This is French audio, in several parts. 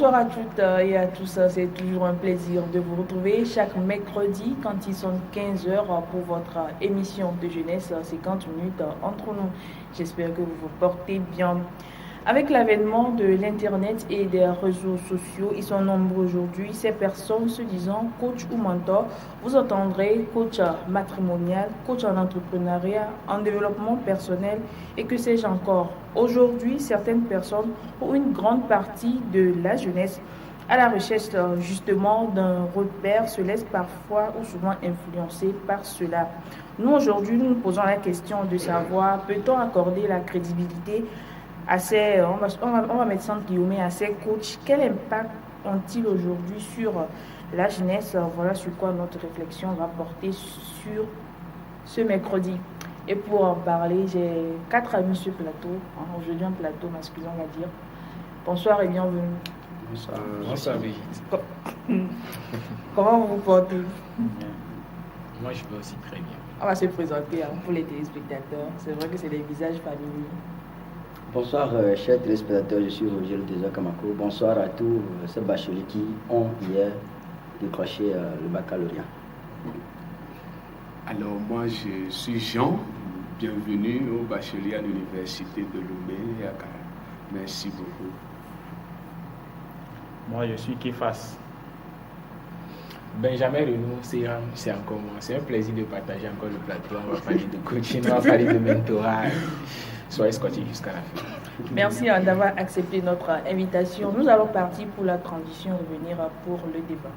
Bonsoir à toutes et à tous. C'est toujours un plaisir de vous retrouver chaque mercredi quand il sont 15 heures pour votre émission de jeunesse, 50 minutes entre nous. J'espère que vous vous portez bien. Avec l'avènement de l'Internet et des réseaux sociaux, ils sont nombreux aujourd'hui, ces personnes se disant coach ou mentor. Vous entendrez coach matrimonial, coach en entrepreneuriat, en développement personnel et que sais-je encore. Aujourd'hui, certaines personnes ou une grande partie de la jeunesse à la recherche justement d'un repère se laisse parfois ou souvent influencer par cela. Nous, aujourd'hui, nous posons la question de savoir, peut-on accorder la crédibilité à ces, on va mettre ça entre guillemets, à ces coachs? Quel impact ont-ils aujourd'hui sur la jeunesse? Voilà sur quoi notre réflexion va porter sur ce mercredi. Et pour en parler, j'ai 4 amis sur plateau, aujourd'hui un plateau masculin on va dire. Bonsoir et bienvenue. Bonsoir. Comment vous vous portez? Bien. Moi je vais aussi très bien. On va se présenter pour les téléspectateurs. C'est vrai que c'est des visages familiers. Bonsoir chers téléspectateurs, je suis Roger Désir Kamako. Bonsoir à tous ces bacheliers qui ont hier décroché le baccalauréat. Alors moi je suis Jean, bienvenue au bachelier à l'université de Lomé et à Cara. Merci beaucoup. Moi je suis Kefas. Benjamin Renaud, c'est encore moi. C'est un plaisir de partager encore le plateau. On va parler de coaching, on va parler de mentorat. Soyez scotchés jusqu'à la fin. Merci d'avoir accepté notre invitation. Nous allons partir pour la transition et revenir pour le débat.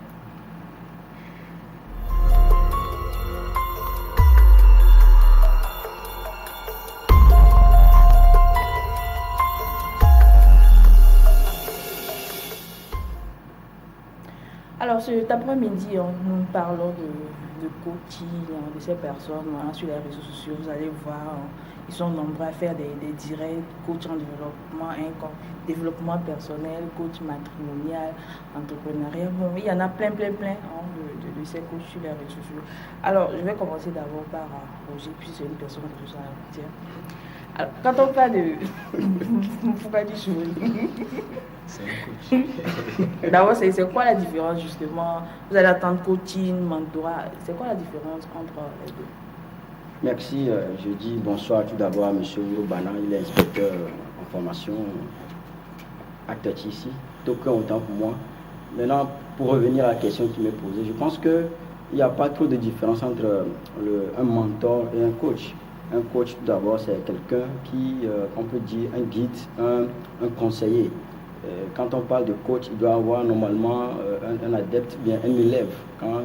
Alors cet après-midi, nous parlons de coaching, de ces personnes sur les réseaux sociaux. Vous allez voir, ils sont nombreux à faire des directs, coach en développement personnel, coach matrimonial, entrepreneuriat. Bon, il y en a plein de ces coachs sur les réseaux sociaux. Alors, je vais commencer d'abord par Roger, puis c'est une personne que je suis à dire. Alors, quand on parle de... Pourquoi tu souris? C'est un coach. D'abord, c'est quoi la différence justement? Vous allez attendre coaching, mentorat. C'est quoi la différence entre les deux? Merci, je dis bonsoir tout d'abord à M. Yobana, il est inspecteur en formation à Tati ici, donc autant pour moi. Maintenant, pour revenir à la question qui m'est posée, je pense qu'il n'y a pas trop de différence entre un mentor et un coach. Un coach, tout d'abord, c'est quelqu'un qui, on peut dire, un guide, un conseiller. Quand on parle de coach, il doit avoir normalement un adepte, bien un élève. Quand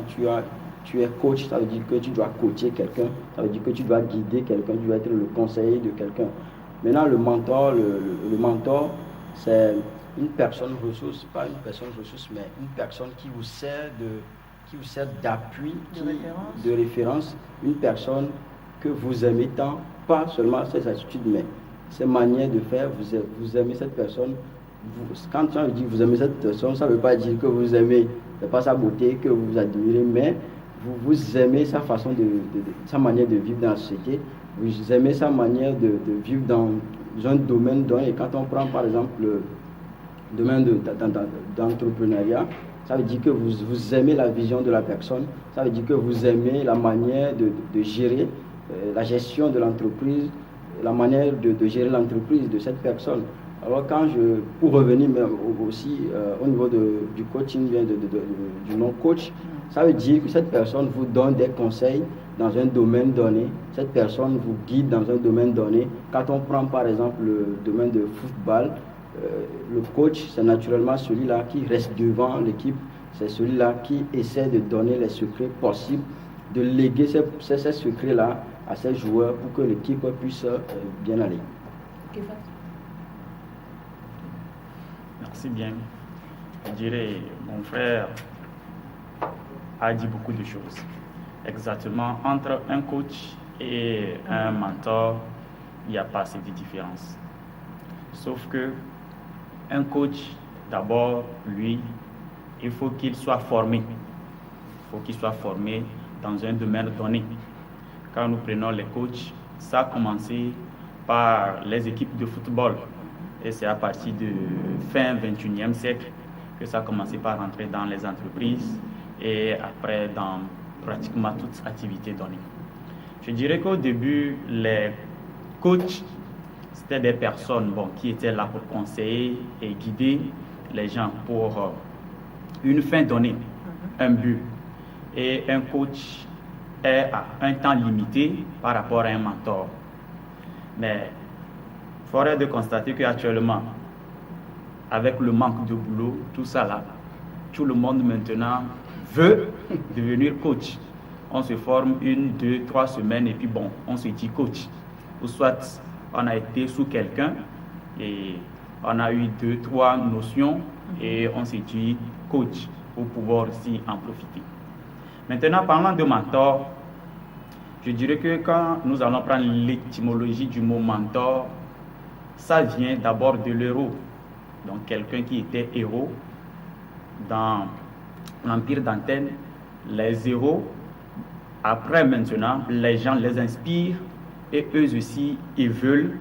tu es coach, ça veut dire que tu dois coacher quelqu'un, ça veut dire que tu dois guider quelqu'un, tu dois être le conseiller de quelqu'un. Maintenant, le mentor, c'est une personne ressource, pas une personne ressource, mais une personne qui vous sert d'appui, de référence, une personne que vous aimez tant, pas seulement ses attitudes, mais ses manières de faire, vous aimez cette personne. Quand on dit que vous aimez cette personne, ça ne veut pas dire que vous aimez, c'est pas sa beauté que vous admirez, mais vous aimez sa façon sa manière de vivre dans la société, vous aimez sa manière de vivre dans un domaine donné. Et quand on prend par exemple le domaine d'entrepreneuriat, ça veut dire que vous aimez la vision de la personne, ça veut dire que vous aimez la manière de gérer la gestion de l'entreprise, la manière de gérer l'entreprise de cette personne. Alors pour revenir même aussi au niveau du coaching, du non-coach, ça veut dire que cette personne vous donne des conseils dans un domaine donné, cette personne vous guide dans un domaine donné. Quand on prend par exemple le domaine de football, le coach, c'est naturellement celui-là qui reste devant l'équipe, c'est celui-là qui essaie de donner les secrets possibles, de léguer ces secrets-là à ses joueurs pour que l'équipe puisse bien aller. Merci bien. Je dirais, mon frère a dit beaucoup de choses. Exactement, entre un coach et un mentor, il n'y a pas cette différence. Sauf que un coach, d'abord, lui, il faut qu'il soit formé. Il faut qu'il soit formé dans un domaine donné. Quand nous prenons les coachs, ça a commencé par les équipes de football. Et c'est à partir du fin 21e siècle que ça a commencé par rentrer dans les entreprises et après dans pratiquement toute activité donnée. Je dirais qu'au début, les coachs, c'était des personnes qui étaient là pour conseiller et guider les gens pour une fin donnée, un but. Et un coach est à un temps limité par rapport à un mentor. Mais il faudrait de constater qu'actuellement, avec le manque de boulot, tout ça là, tout le monde maintenant veut devenir coach. On se forme 1, 2, 3 semaines et puis on se dit coach. Ou soit on a été sous quelqu'un et on a eu 2, 3 notions et on se dit coach pour pouvoir aussi en profiter. Maintenant, parlant de mentor, je dirais que quand nous allons prendre l'étymologie du mot mentor, ça vient d'abord de l'héros. Donc quelqu'un qui était héros dans l'Empire d'Athènes, les héros, après maintenant, les gens les inspirent et eux aussi, ils veulent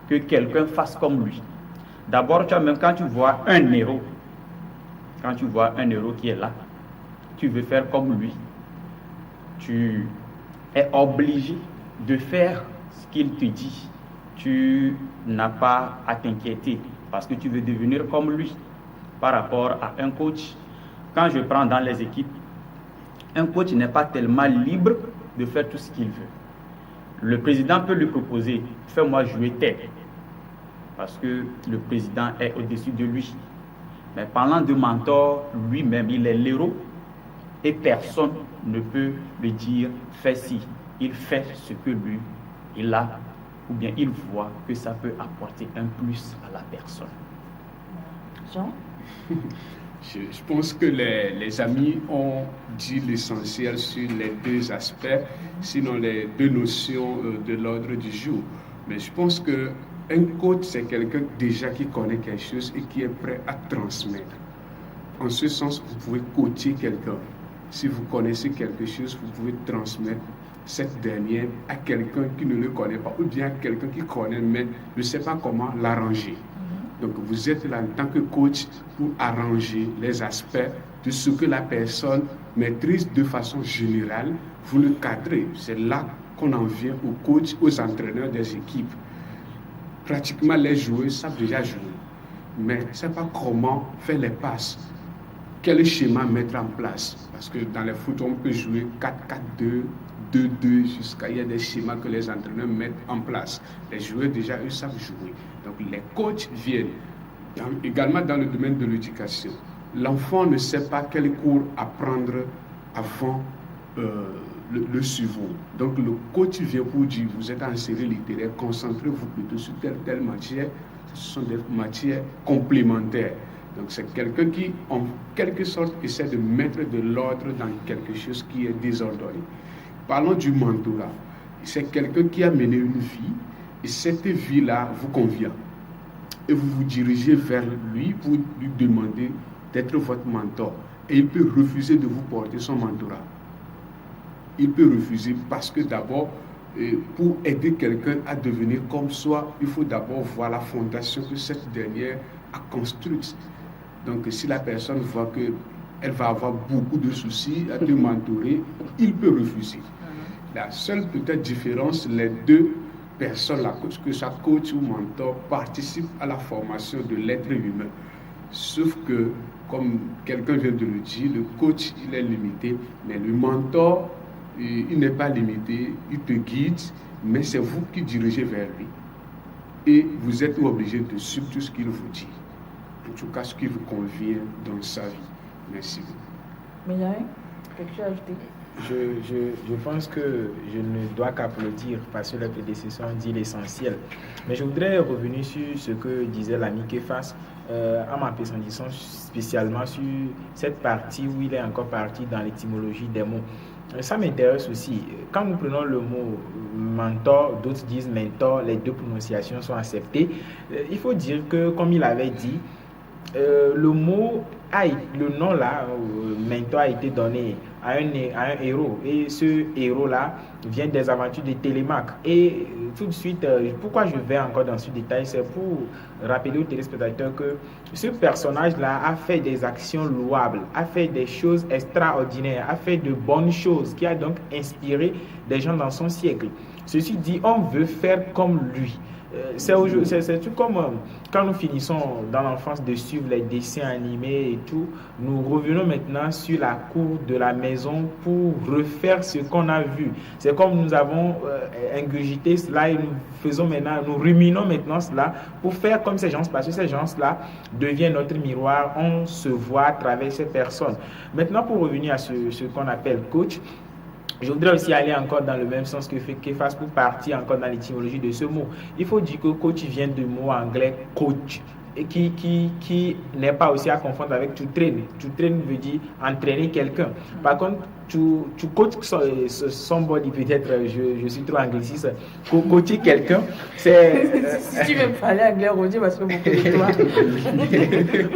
que quelqu'un fasse comme lui. D'abord, même quand tu vois un héros, qui est là, tu veux faire comme lui, tu es obligé de faire ce qu'il te dit. Tu n'as pas à t'inquiéter parce que tu veux devenir comme lui. Par rapport à un coach, quand je prends dans les équipes, un coach n'est pas tellement libre de faire tout ce qu'il veut. Le président peut lui proposer, fais-moi jouer tel, parce que le président est au-dessus de lui. Mais parlant de mentor, lui-même, il est l'héros et personne ne peut lui dire fais ci. Il fait ce que lui, il a, ou bien il voit que ça peut apporter un plus à la personne. Jean? Je pense que les amis ont dit l'essentiel sur les 2 aspects, sinon les 2 notions de l'ordre du jour. Mais je pense qu'un coach, c'est quelqu'un déjà qui connaît quelque chose et qui est prêt à transmettre. En ce sens, vous pouvez coacher quelqu'un. Si vous connaissez quelque chose, vous pouvez transmettre cette dernière à quelqu'un qui ne le connaît pas, ou bien à quelqu'un qui connaît mais ne sait pas comment l'arranger. Donc vous êtes là en tant que coach pour arranger les aspects de ce que la personne maîtrise de façon générale, vous le cadrez. C'est là qu'on en vient aux coachs, aux entraîneurs des équipes. Pratiquement les joueurs savent déjà jouer, mais ne savent pas comment faire les passes, quel schéma mettre en place. Parce que dans les foot, on peut jouer 4-4-2, 2-2, jusqu'à il y a des schémas que les entraîneurs mettent en place. Les joueurs déjà, eux, savent jouer. Donc les coachs viennent également dans le domaine de l'éducation. L'enfant ne sait pas quel cours apprendre avant le suivant. Donc le coach vient pour dire, vous êtes en série littéraire, concentrez-vous plutôt sur telle matière. Ce sont des matières complémentaires. Donc c'est quelqu'un qui, en quelque sorte, essaie de mettre de l'ordre dans quelque chose qui est désordonné. Parlons du mentorat. C'est quelqu'un qui a mené une vie et cette vie-là vous convient. Et vous vous dirigez vers lui pour lui demander d'être votre mentor. Et il peut refuser de vous porter son mentorat. Il peut refuser parce que d'abord, pour aider quelqu'un à devenir comme soi, il faut d'abord voir la fondation que cette dernière a construite. Donc si la personne voit qu'elle va avoir beaucoup de soucis à te mentorer, il peut refuser. La seule peut-être différence, les 2 personnes, que soit coach ou mentor, participent à la formation de l'être humain. Sauf que, comme quelqu'un vient de le dire, le coach, il est limité, mais le mentor, il n'est pas limité, il te guide, mais c'est vous qui dirigez vers lui. Et vous êtes obligé de suivre tout ce qu'il vous dit. En tout cas, ce qui vous convient dans sa vie. Merci beaucoup. Mais il y a quelque chose à ajouter? Je pense que je ne dois qu'applaudir parce que les prédécesseurs ont dit l'essentiel. Mais je voudrais revenir sur ce que disait l'ami Képhas en m'approfondissant spécialement sur cette partie où il est encore parti dans l'étymologie des mots. Ça m'intéresse aussi. Quand nous prenons le mot mentor, d'autres disent mentor, les 2 prononciations sont acceptées. Il faut dire que, comme il avait dit, le nom là, mentor a été donné à un héros. Et ce héros-là vient des aventures de Télémaque. Et tout de suite, pourquoi je vais encore dans ce détail, c'est pour rappeler aux téléspectateurs que ce personnage-là a fait des actions louables, a fait des choses extraordinaires, a fait de bonnes choses, qui a donc inspiré des gens dans son siècle. Ceci dit, on veut faire comme lui. C'est tout comme quand nous finissons dans l'enfance de suivre les dessins animés et tout, nous revenons maintenant sur la cour de la maison pour refaire ce qu'on a vu. C'est comme nous avons ingurgité cela et nous ruminons maintenant cela pour faire comme ces gens, parce que ces gens-là deviennent notre miroir, on se voit à travers ces personnes. Maintenant, pour revenir à ce qu'on appelle coach, je voudrais aussi aller encore dans le même sens que Képhas pour partir encore dans l'étymologie de ce mot. Il faut dire que coach vient du mot anglais coach, et qui n'est pas aussi à confondre avec to train. To train veut dire entraîner quelqu'un. Par contre, to coach somebody, peut-être je suis trop angliciste, coacher quelqu'un, c'est... Si tu veux parler anglais, Roger, parce que beaucoup de toi.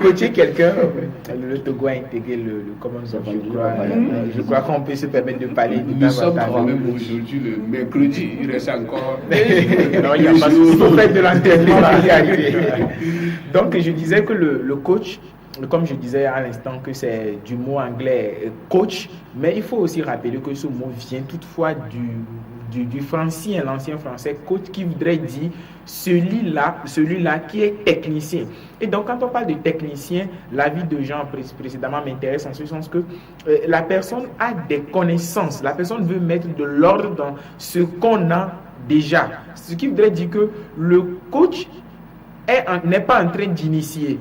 Coacher quelqu'un, le Togo a intégré le common zone, je crois qu'on peut se permettre de parler. Nous sommes quand même aujourd'hui le mercredi, il reste encore... Non, il n'y a pas de souci, il faut faire de l'entraînement là, y arriver. Donc, je disais que le coach, comme je disais à l'instant que c'est du mot anglais coach, mais il faut aussi rappeler que ce mot vient toutefois du francien, l'ancien français coach, qui voudrait dire celui-là qui est technicien. Et donc quand on parle de technicien, l'avis de Jean précédemment m'intéresse en ce sens que la personne a des connaissances, la personne veut mettre de l'ordre dans ce qu'on a déjà. Ce qui voudrait dire que le coach n'est pas en train d'initier,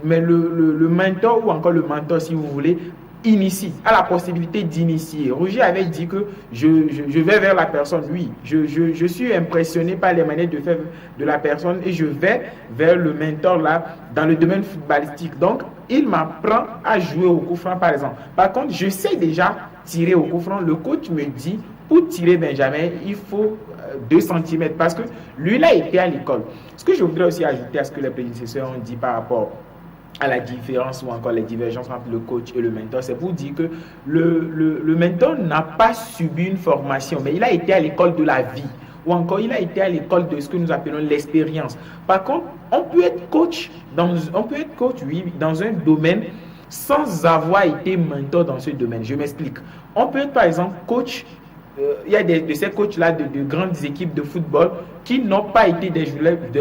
mais le mentor ou encore le mentor, si vous voulez, initie, a la possibilité d'initier. Roger avait dit que je vais vers la personne. Oui, je suis impressionné par les manières de faire de la personne et je vais vers le mentor là dans le domaine footballistique. Donc, il m'apprend à jouer au coup franc, par exemple. Par contre, je sais déjà tirer au coup franc. Le coach me dit, pour tirer Benjamin, il faut 2 cm parce que lui, là, il était à l'école. Ce que je voudrais aussi ajouter à ce que les prédécesseurs ont dit par rapport à la différence ou encore les divergences entre le coach et le mentor, c'est pour dire que le mentor n'a pas subi une formation, mais il a été à l'école de la vie, ou encore il a été à l'école de ce que nous appelons l'expérience. Par contre, on peut être coach, oui, dans un domaine sans avoir été mentor dans ce domaine. Je m'explique. On peut être par exemple coach. Il y a de ces coachs-là de grandes équipes de football qui n'ont pas été des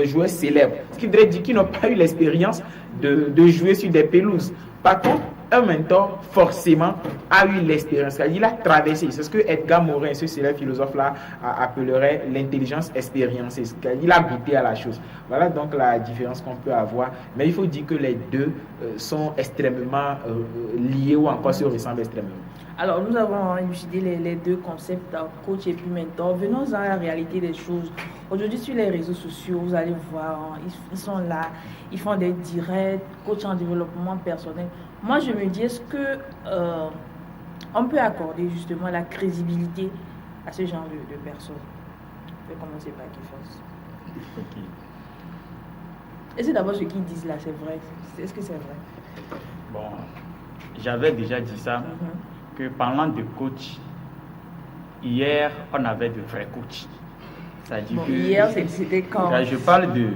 joueurs célèbres. Ce qui voudrait dire qu'ils n'ont pas eu l'expérience de jouer sur des pelouses. Par contre, un mentor, forcément, a eu l'expérience. Il a traversé. C'est ce que Edgar Morin, ce célèbre philosophe-là, appellerait l'intelligence expériencée. Il a goûté à la chose. Voilà donc la différence qu'on peut avoir. Mais il faut dire que les deux sont extrêmement liés ou encore se ressemblent extrêmement. Alors, nous avons élucidé les deux concepts, coach et puis mentor. Venons à la réalité des choses. Aujourd'hui, sur les réseaux sociaux, vous allez voir, ils sont là, ils font des directs, coach en développement personnel. Moi, je me dis, est-ce que on peut accorder justement la crédibilité à ce genre de personnes? Je vais commencer par Képhas. Okay. Est-ce que d'abord ce qu'ils disent là, c'est vrai? Est-ce que c'est vrai? Bon, j'avais déjà dit ça. Que parlant de coach, hier, on avait de vrais coachs. C'est-à-dire que hier, c'était quand? Je parle de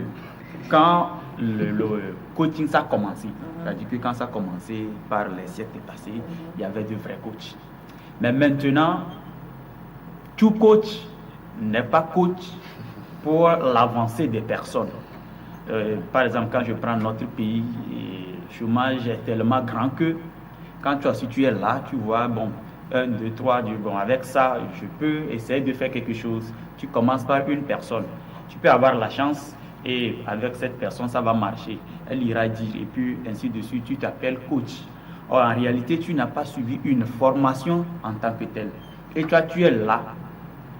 quand le coaching ça a commencé. C'est-à-dire que quand ça a commencé par les siècles passés, il y avait de vrais coachs. Mais maintenant, tout coach n'est pas coach pour l'avancée des personnes. Par exemple, quand je prends notre pays, le chômage est tellement grand que si tu es là, tu vois, bon, 1, 2, 3, bon, avec ça, je peux essayer de faire quelque chose. Tu commences par une personne. Tu peux avoir la chance et avec cette personne, ça va marcher. Elle ira dire et puis ainsi de suite, tu t'appelles coach. Or, en réalité, tu n'as pas suivi une formation en tant que telle. Et toi, tu es là.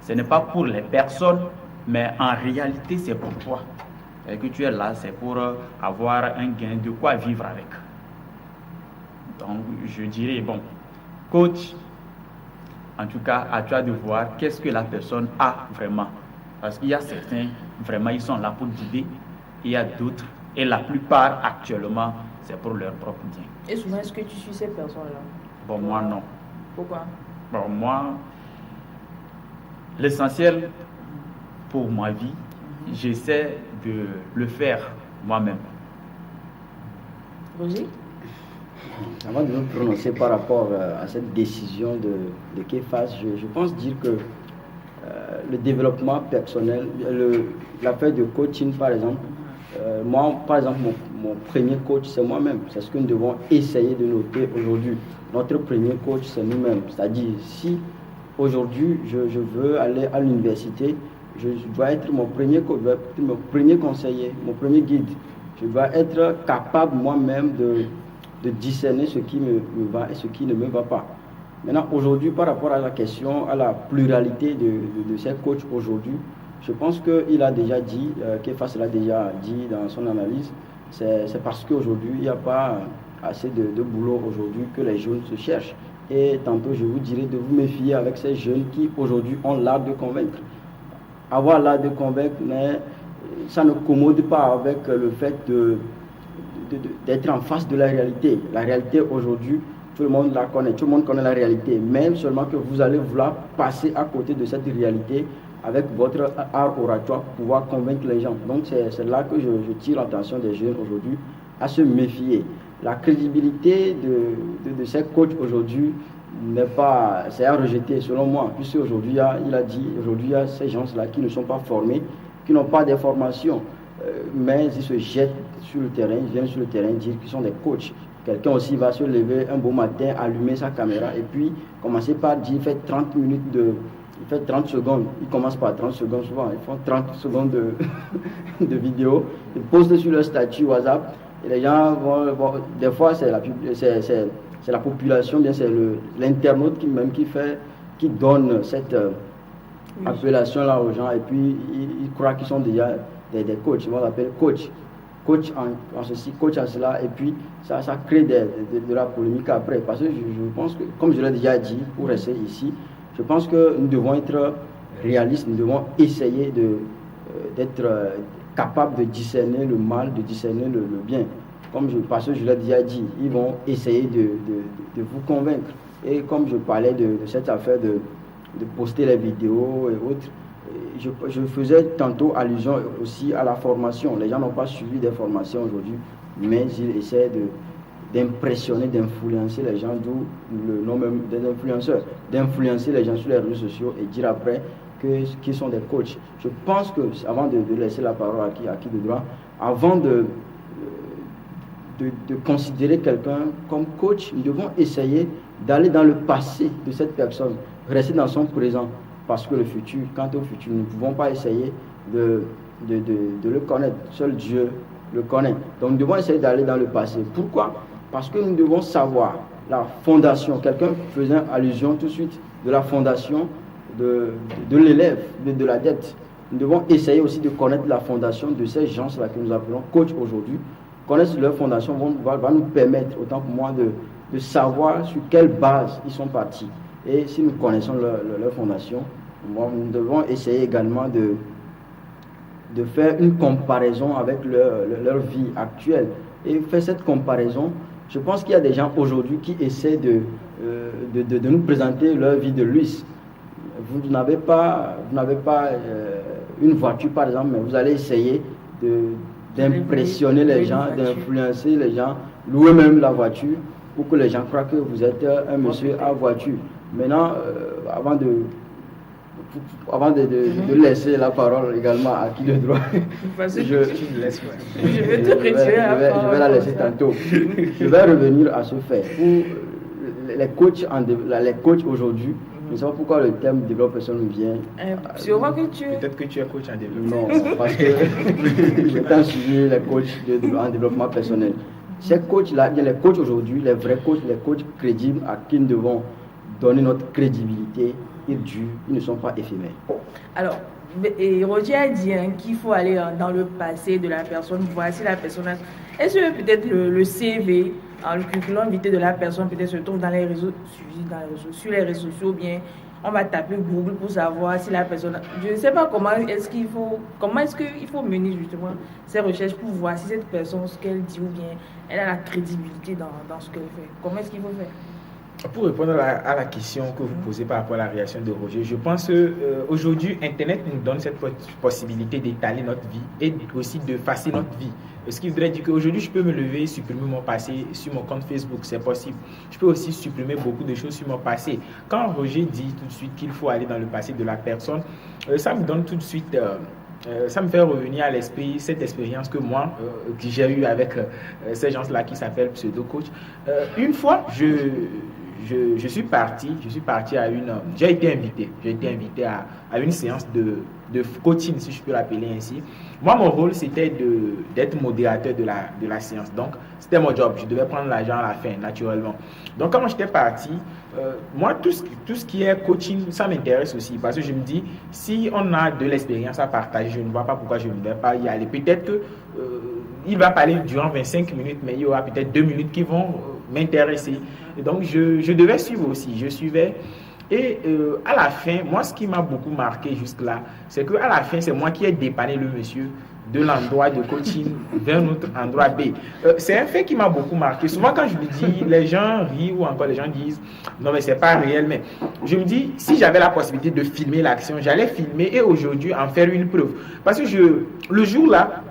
Ce n'est pas pour les personnes, mais en réalité, c'est pour toi. Et que tu es là, c'est pour avoir un gain, de quoi vivre avec. Donc, je dirais, bon, coach, en tout cas, à toi de voir qu'est-ce que la personne a vraiment. Parce qu'il y a certains, vraiment, ils sont là pour guider. Il y a d'autres, et la plupart actuellement, c'est pour leur propre bien. Et souvent, est-ce que tu suis ces personnes-là? Bon, moi, non. Pourquoi? Bon, moi, l'essentiel pour ma vie, j'essaie de le faire moi-même. Roger? Avant de me prononcer par rapport à cette décision de Kefas, je pense dire que le développement personnel, l'affaire de coaching par exemple, moi par exemple mon premier coach c'est moi-même, c'est ce que nous devons essayer de noter aujourd'hui. Notre premier coach c'est nous-mêmes, c'est-à-dire si aujourd'hui je veux aller à l'université, je dois être mon premier coach, mon premier conseiller, mon premier guide. Je dois être capable moi-même de discerner ce qui me va et ce qui ne me va pas. Maintenant, aujourd'hui, par rapport à la question, à la pluralité de ces coachs aujourd'hui, je pense qu'il a déjà dit, Kefas l'a déjà dit dans son analyse, c'est parce qu'aujourd'hui, il n'y a pas assez de boulot aujourd'hui que les jeunes se cherchent. Et tantôt, je vous dirais de vous méfier avec ces jeunes qui aujourd'hui ont l'art de convaincre. Avoir l'art de convaincre, mais ça ne commode pas avec le fait d'être en face de la réalité. La réalité aujourd'hui, tout le monde la connaît, tout le monde connaît la réalité, même seulement que vous allez vouloir passer à côté de cette réalité avec votre art oratoire pour pouvoir convaincre les gens. Donc c'est là que je tire l'attention des jeunes aujourd'hui à se méfier. La crédibilité de ces coachs aujourd'hui c'est à rejeter selon moi, puisque aujourd'hui il a dit, aujourd'hui il y a ces gens-là qui ne sont pas formés, qui n'ont pas d'informations, mais ils se jettent sur le terrain, ils viennent sur le terrain dire qu'ils sont des coachs. Quelqu'un aussi va se lever un beau matin, allumer sa caméra et puis commencer par dire, il fait 30 minutes il fait 30 secondes, il commence par 30 secondes souvent, ils font 30 secondes de vidéo, ils postent sur leur statut WhatsApp et les gens vont des fois c'est la population, bien c'est l'internaute qui donne cette appellation-là aux gens et puis ils croient qu'ils sont déjà des coachs, on l'appelle coach en ceci, coach en cela, et puis ça crée de la polémique après. Parce que je pense que, comme je l'ai déjà dit, pour rester ici, je pense que nous devons être réalistes, nous devons essayer d'être capables de discerner le mal, de discerner le bien. Parce que je l'ai déjà dit, ils vont essayer de vous convaincre. Et comme je parlais de cette affaire de poster les vidéos et autres, je faisais tantôt allusion aussi à la formation. Les gens n'ont pas suivi des formations aujourd'hui, mais ils essaient d'impressionner, d'influencer les gens, d'où le nom même des influenceurs, d'influencer les gens sur les réseaux sociaux et dire après qu'ils sont des coachs. Je pense que, avant de laisser la parole à qui de droit, avant de considérer quelqu'un comme coach, nous devons essayer d'aller dans le passé de cette personne, rester dans son présent. Parce que le futur, quant au futur, nous ne pouvons pas essayer de le connaître. Seul Dieu le connaît. Donc nous devons essayer d'aller dans le passé. Pourquoi? Parce que nous devons savoir la fondation. Quelqu'un faisait allusion tout de suite de la fondation de l'élève, de la dette. Nous devons essayer aussi de connaître la fondation de ces gens-là que nous appelons coachs aujourd'hui. Connaître leur fondation va nous permettre, autant pour moi, de savoir sur quelle base ils sont partis. Et si nous connaissons leur fondation, nous devons essayer également de faire une comparaison avec leur vie actuelle. Et faire cette comparaison, je pense qu'il y a des gens aujourd'hui qui essaient de nous présenter leur vie de luxe. Vous n'avez pas une voiture par exemple, mais vous allez essayer d'impressionner les gens, d'influencer les gens, louer même la voiture pour que les gens croient que vous êtes un monsieur à voiture. Maintenant, avant de laisser la parole également à qui de droit, je vais la laisser tantôt. Je vais revenir à ce fait. Pour les coachs aujourd'hui, je ne sais pas pourquoi le terme développement personnel me vient. Peut-être que tu es coach en développement. Non, parce que j'ai tant suivi les coachs en développement personnel. Ces coachs-là, les coachs aujourd'hui, les vrais coachs, les coachs crédibles à qui nous devons donner notre crédibilité, ils ne sont pas éphémères. Alors, Roger a dit qu'il faut aller dans le passé de la personne, voir si la personne a... Est-ce que peut-être le CV le curriculum vitae de la personne peut-être se trouve dans les réseaux, sur les réseaux sociaux, ou bien on va taper Google pour savoir si la personne... Je ne sais pas comment est-ce qu'il faut mener justement ces recherches pour voir si cette personne, ce qu'elle dit, ou bien elle a la crédibilité dans ce qu'elle fait. Comment est-ce qu'il faut faire? Pour répondre à la question que vous posez par rapport à la réaction de Roger, je pense qu'aujourd'hui, Internet nous donne cette possibilité d'étaler notre vie et aussi de facer notre vie. Ce qui voudrait dire qu'aujourd'hui, je peux me lever et supprimer mon passé sur mon compte Facebook, c'est possible. Je peux aussi supprimer beaucoup de choses sur mon passé. Quand Roger dit tout de suite qu'il faut aller dans le passé de la personne, ça me donne tout de suite... ça me fait revenir à l'esprit cette expérience que moi, que j'ai eue avec ces gens-là qui s'appellent pseudo-coach. Une fois, je suis parti à une... J'ai été invité à une séance de coaching, si je peux l'appeler ainsi. Moi, mon rôle, c'était d'être modérateur de la séance. Donc, c'était mon job. Je devais prendre l'argent à la fin, naturellement. Donc, quand j'étais parti, moi, tout ce qui est coaching, ça m'intéresse aussi. Parce que je me dis, si on a de l'expérience à partager, je ne vois pas pourquoi je ne vais pas y aller. Peut-être que il va parler durant 25 minutes, mais il y aura peut-être 2 minutes qui vont m'intéresser. Et donc, je devais suivre aussi. Je suivais. Et à la fin, moi, ce qui m'a beaucoup marqué jusque-là, c'est qu'à la fin, c'est moi qui ai dépanné le monsieur de l'endroit de coaching vers un autre endroit B. C'est un fait qui m'a beaucoup marqué. Souvent, quand je le dis, les gens rient ou encore les gens disent « Non, mais c'est pas réel. » Mais je me dis, si j'avais la possibilité de filmer l'action, j'allais filmer et aujourd'hui en faire une preuve. Parce que le jour-là,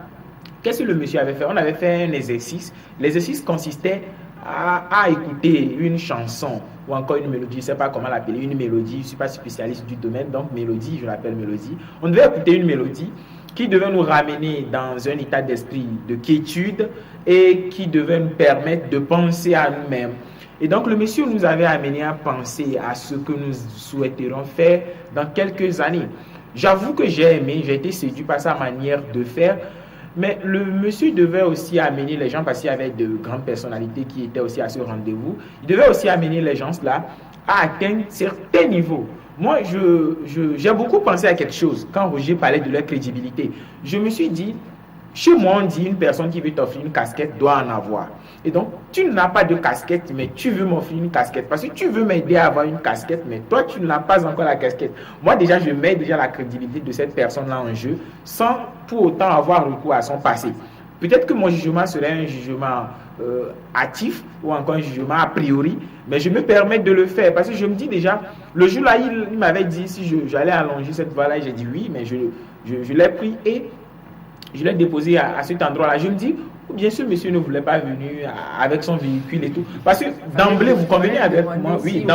qu'est-ce que le monsieur avait fait? On avait fait un exercice. L'exercice consistait à écouter une chanson ou encore une mélodie, je ne sais pas comment l'appeler, une mélodie, je ne suis pas spécialiste du domaine, donc mélodie, je l'appelle mélodie. On devait écouter une mélodie qui devait nous ramener dans un état d'esprit de quiétude et qui devait nous permettre de penser à nous-mêmes. Et donc le monsieur nous avait amené à penser à ce que nous souhaiterions faire dans quelques années. J'avoue que j'ai aimé, j'ai été séduit par sa manière de faire. Mais le monsieur devait aussi amener les gens, parce qu'il y avait de grandes personnalités qui étaient aussi à ce rendez-vous, il devait aussi amener les gens là à atteindre certains niveaux. Moi, j'ai beaucoup pensé à quelque chose quand Roger parlait de leur crédibilité. Je me suis dit, chez moi, on dit une personne qui veut t'offrir une casquette doit en avoir. Et donc, tu n'as pas de casquette, mais tu veux m'offrir une casquette. Parce que tu veux m'aider à avoir une casquette, mais toi, tu n'as pas encore la casquette. Moi, déjà, je mets déjà la crédibilité de cette personne-là en jeu, sans pour autant avoir recours à son passé. Peut-être que mon jugement serait un jugement hâtif, ou encore un jugement a priori, mais je me permets de le faire. Parce que je me dis déjà, le jour-là, il m'avait dit si j'allais allonger cette voie-là, j'ai dit oui, mais je l'ai pris et je l'ai déposé à cet endroit-là. Je me dis, bien sûr, monsieur ne voulait pas venir avec son véhicule et tout. Parce que d'emblée, vous convenez avec moi, oui,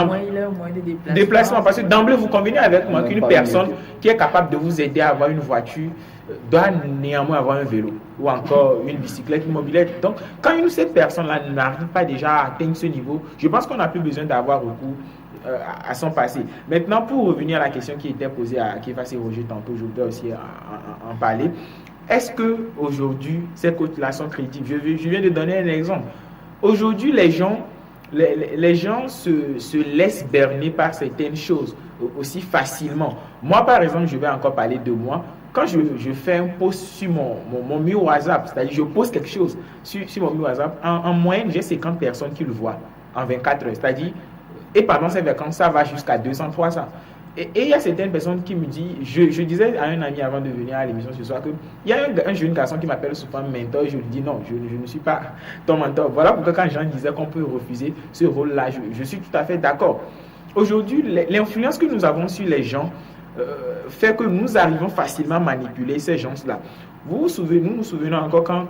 déplacement. Parce que d'emblée, vous convenez avec moi qu'une personne qui est capable de vous aider à avoir une voiture doit néanmoins avoir un vélo ou encore une bicyclette, une mobilette. Donc, quand cette personne-là n'arrive pas déjà à atteindre ce niveau, je pense qu'on n'a plus besoin d'avoir recours à son passé. Maintenant, pour revenir à la question qui était posée à Kefa et Roger tantôt, je voudrais aussi en parler. Est-ce qu'aujourd'hui, ces coachs-là sont crédibles? Je viens de donner un exemple. Aujourd'hui, les gens se laissent berner par certaines choses aussi facilement. Moi, par exemple, je vais encore parler de moi. Quand je fais un post sur mon mur WhatsApp, c'est-à-dire je poste quelque chose sur mon mur WhatsApp, en moyenne, j'ai 50 personnes qui le voient en 24 heures. C'est-à-dire, et pendant ces vacances, ça va jusqu'à 200, 300. Et il y a certaines personnes qui me disent, je disais à un ami avant de venir à l'émission ce soir que il y a un jeune garçon qui m'appelle souvent mentor, je lui dis non, je ne suis pas ton mentor. Voilà pourquoi quand Jean disait qu'on peut refuser ce rôle-là, je suis tout à fait d'accord. Aujourd'hui, l'influence que nous avons sur les gens fait que nous arrivons facilement à manipuler ces gens-là. Nous nous souvenons encore quand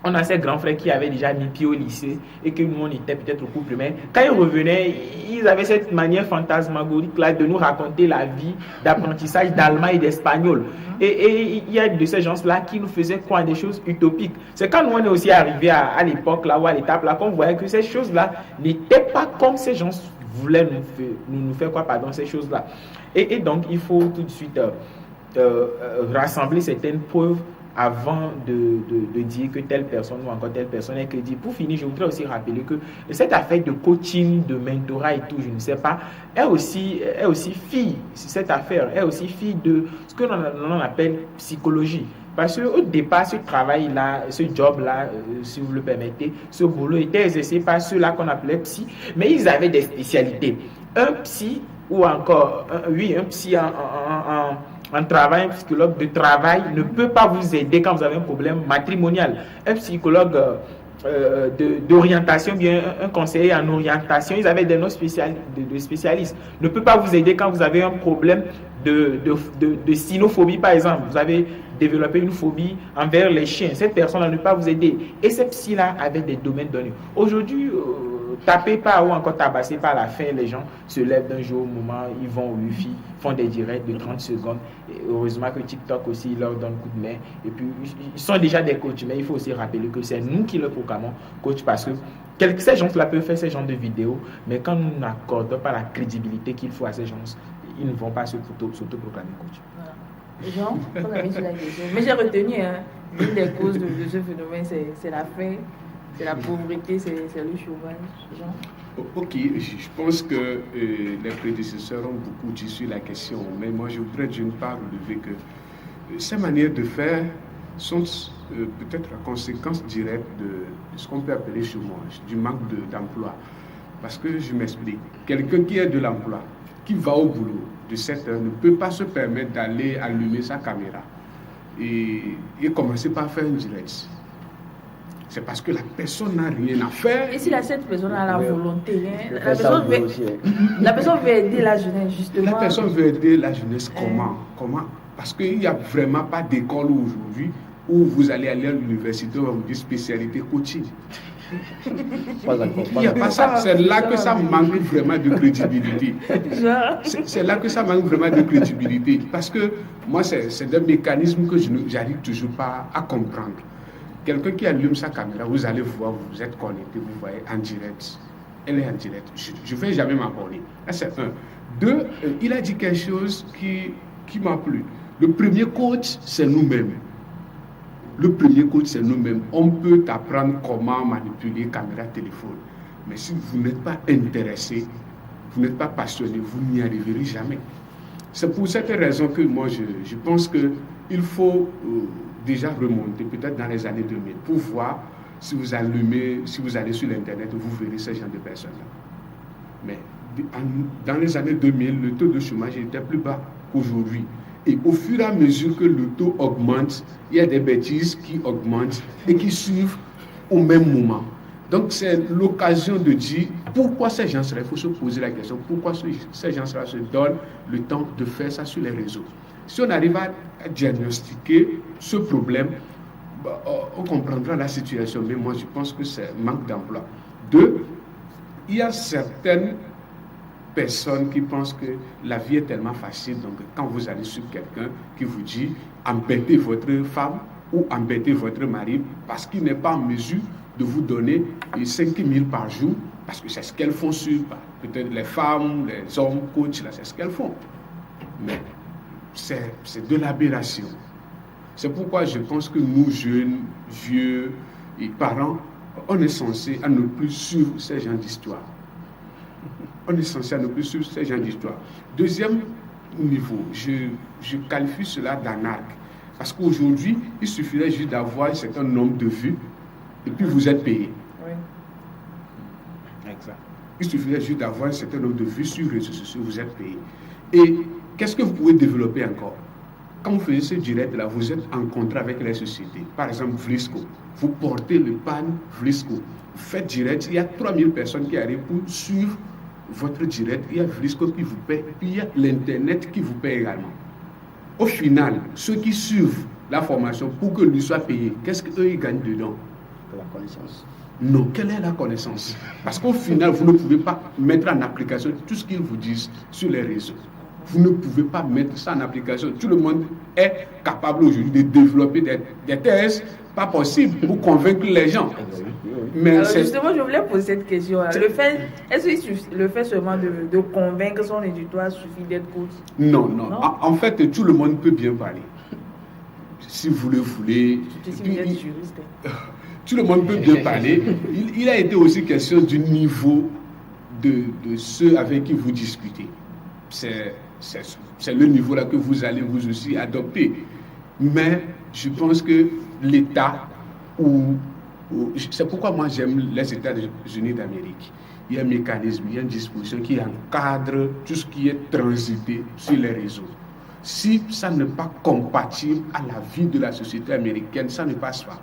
on a ces grands frères qui avaient déjà mis pied au lycée et que nous, on était peut-être au couple, mais quand ils revenaient, ils avaient cette manière fantasmagorique-là de nous raconter la vie d'apprentissage d'allemand et d'espagnol. Et il y a de ces gens-là qui nous faisaient croire des choses utopiques. C'est quand nous, on est aussi arrivés à l'époque, là, ou à l'étape, là, qu'on voyait que ces choses-là n'étaient pas comme ces gens voulaient nous faire croire, ces choses-là. Et donc, il faut tout de suite rassembler certaines preuves avant de dire que telle personne ou encore telle personne est crédible. Pour finir, je voudrais aussi rappeler que cette affaire de coaching, de mentorat et tout, je ne sais pas, est aussi fille, cette affaire est aussi fille de ce que l'on appelle psychologie. Parce qu'au départ, ce travail-là, ce job-là, si vous le permettez, ce boulot était exercé par ceux-là qu'on appelait psy, mais ils avaient des spécialités. Un psy ou encore, un psy en travail, un psychologue de travail ne peut pas vous aider quand vous avez un problème matrimonial. Un psychologue d'orientation, bien un conseiller en orientation, ils avaient des noms de spécialistes, ne peut pas vous aider quand vous avez un problème de cynophobie, par exemple. Vous avez développé une phobie envers les chiens. Cette personne-là ne peut pas vous aider. Et ces psy-là avaient des domaines donnés. Aujourd'hui, tapés par ou encore tabassés par la faim, les gens se lèvent d'un jour au moment, ils vont au Wi-Fi, font des directs de 30 secondes. Et heureusement que TikTok aussi leur donne coup de main. Et puis, ils sont déjà des coachs, mais il faut aussi rappeler que c'est nous qui le programmons coach, parce que ces gens-là peuvent faire ces genres de vidéos, mais quand nous n'accordons pas la crédibilité qu'il faut à ces gens, ils ne vont pas s'auto-proclamer coach. Voilà. Jean, ton avis sur la question. Mais j'ai retenu, l'une des causes de ce phénomène, c'est la faim, c'est la pauvreté, c'est le chômage. Jean? Ok, je pense que les prédécesseurs ont beaucoup dit sur la question, mais moi je voudrais d'une part relever que ces manières de faire sont peut-être la conséquence directe de ce qu'on peut appeler chômage, du manque d'emploi. Parce que je m'explique, quelqu'un qui a de l'emploi, qui va au boulot de 7 heures, ne peut pas se permettre d'aller allumer sa caméra et commencer par faire un direct. C'est parce que la personne n'a rien à faire. Et si cette personne a la volonté, la personne veut aider la jeunesse, justement. La personne veut aider la jeunesse comment? Parce qu'il n'y a vraiment pas d'école aujourd'hui où vous allez aller à l'université, on va vous dire spécialité coaching. Il n'y a pas ça. C'est là que ça manque vraiment de crédibilité. C'est là que ça manque vraiment de crédibilité. Parce que moi, c'est un mécanisme que je n'arrive toujours pas à comprendre. Quelqu'un qui allume sa caméra, vous allez voir, vous êtes connecté, vous voyez en direct. Elle est en direct. Je ne vais jamais m'abonner. C'est un. Deux, il a dit quelque chose qui m'a plu. Le premier coach, c'est nous-mêmes. Le premier coach, c'est nous-mêmes. On peut apprendre comment manipuler caméra, téléphone. Mais si vous n'êtes pas intéressé, vous n'êtes pas passionné, vous n'y arriverez jamais. C'est pour cette raison que moi, je pense qu'il faut déjà remonter, peut-être dans les années 2000, pour voir si vous allez sur l'Internet, vous verrez ce genre de personnes-là. Mais dans les années 2000, le taux de chômage était plus bas qu'aujourd'hui. Et au fur et à mesure que le taux augmente, il y a des bêtises qui augmentent et qui suivent au même moment. Donc c'est l'occasion de dire pourquoi ces gens-là, il faut se poser la question, pourquoi ces gens-là se donnent le temps de faire ça sur les réseaux. Si on arrive à diagnostiquer ce problème, on comprendra la situation. Mais moi je pense que c'est manque d'emploi. Deux, il y a certaines personnes qui pensent que la vie est tellement facile, donc quand vous allez sur quelqu'un qui vous dit embêtez votre femme ou embêtez votre mari parce qu'il n'est pas en mesure de vous donner 5 000 par jour, parce que c'est ce qu'elles font sur peut-être les femmes, les hommes, coachs, là, c'est ce qu'elles font. Mais c'est de l'aberration. C'est pourquoi je pense que nous, jeunes, vieux et parents, on est censé à ne plus suivre ces genres d'histoires. On est censé à ne plus suivre ces genres d'histoires. Deuxième niveau, je qualifie cela d'anarque. Parce qu'aujourd'hui, il suffirait juste d'avoir un certain nombre de vues et puis vous êtes payé. Oui. Exact. Il suffirait juste d'avoir un certain nombre de vues sur les réseaux sociaux, vous êtes payé. Et qu'est-ce que vous pouvez développer encore? Quand vous faites ce direct-là, vous êtes en contrat avec les sociétés. Par exemple, Vlisco. Vous portez le pan Vlisco. Vous faites direct, il y a 3000 personnes qui arrivent pour suivre votre direct. Il y a Vlisco qui vous paie, puis il y a l'Internet qui vous paie également. Au final, ceux qui suivent la formation pour que lui soit payé, qu'est-ce qu'eux ils gagnent dedans? La connaissance. Non, quelle est la connaissance? Parce qu'au final, vous ne pouvez pas mettre en application tout ce qu'ils vous disent sur les réseaux. Vous ne pouvez pas mettre ça en application. Tout le monde est capable aujourd'hui de développer des thèses pas possibles pour convaincre les gens. Mais alors justement, je voulais poser cette question. Est-ce que le fait seulement de convaincre son éditoire suffit d'être coach? Non. En fait, tout le monde peut bien parler. si vous le voulez. Si vous êtes juriste. Tout le monde peut bien parler. Il a été aussi question du niveau de ceux avec qui vous discutez. C'est le niveau là que vous allez vous aussi adopter. Mais je pense que l'État, c'est pourquoi moi j'aime les États-Unis d'Amérique. Il y a un mécanisme, il y a une disposition qui encadre tout ce qui est transité sur les réseaux. Si ça n'est pas compatible à la vie de la société américaine, ça ne passe pas.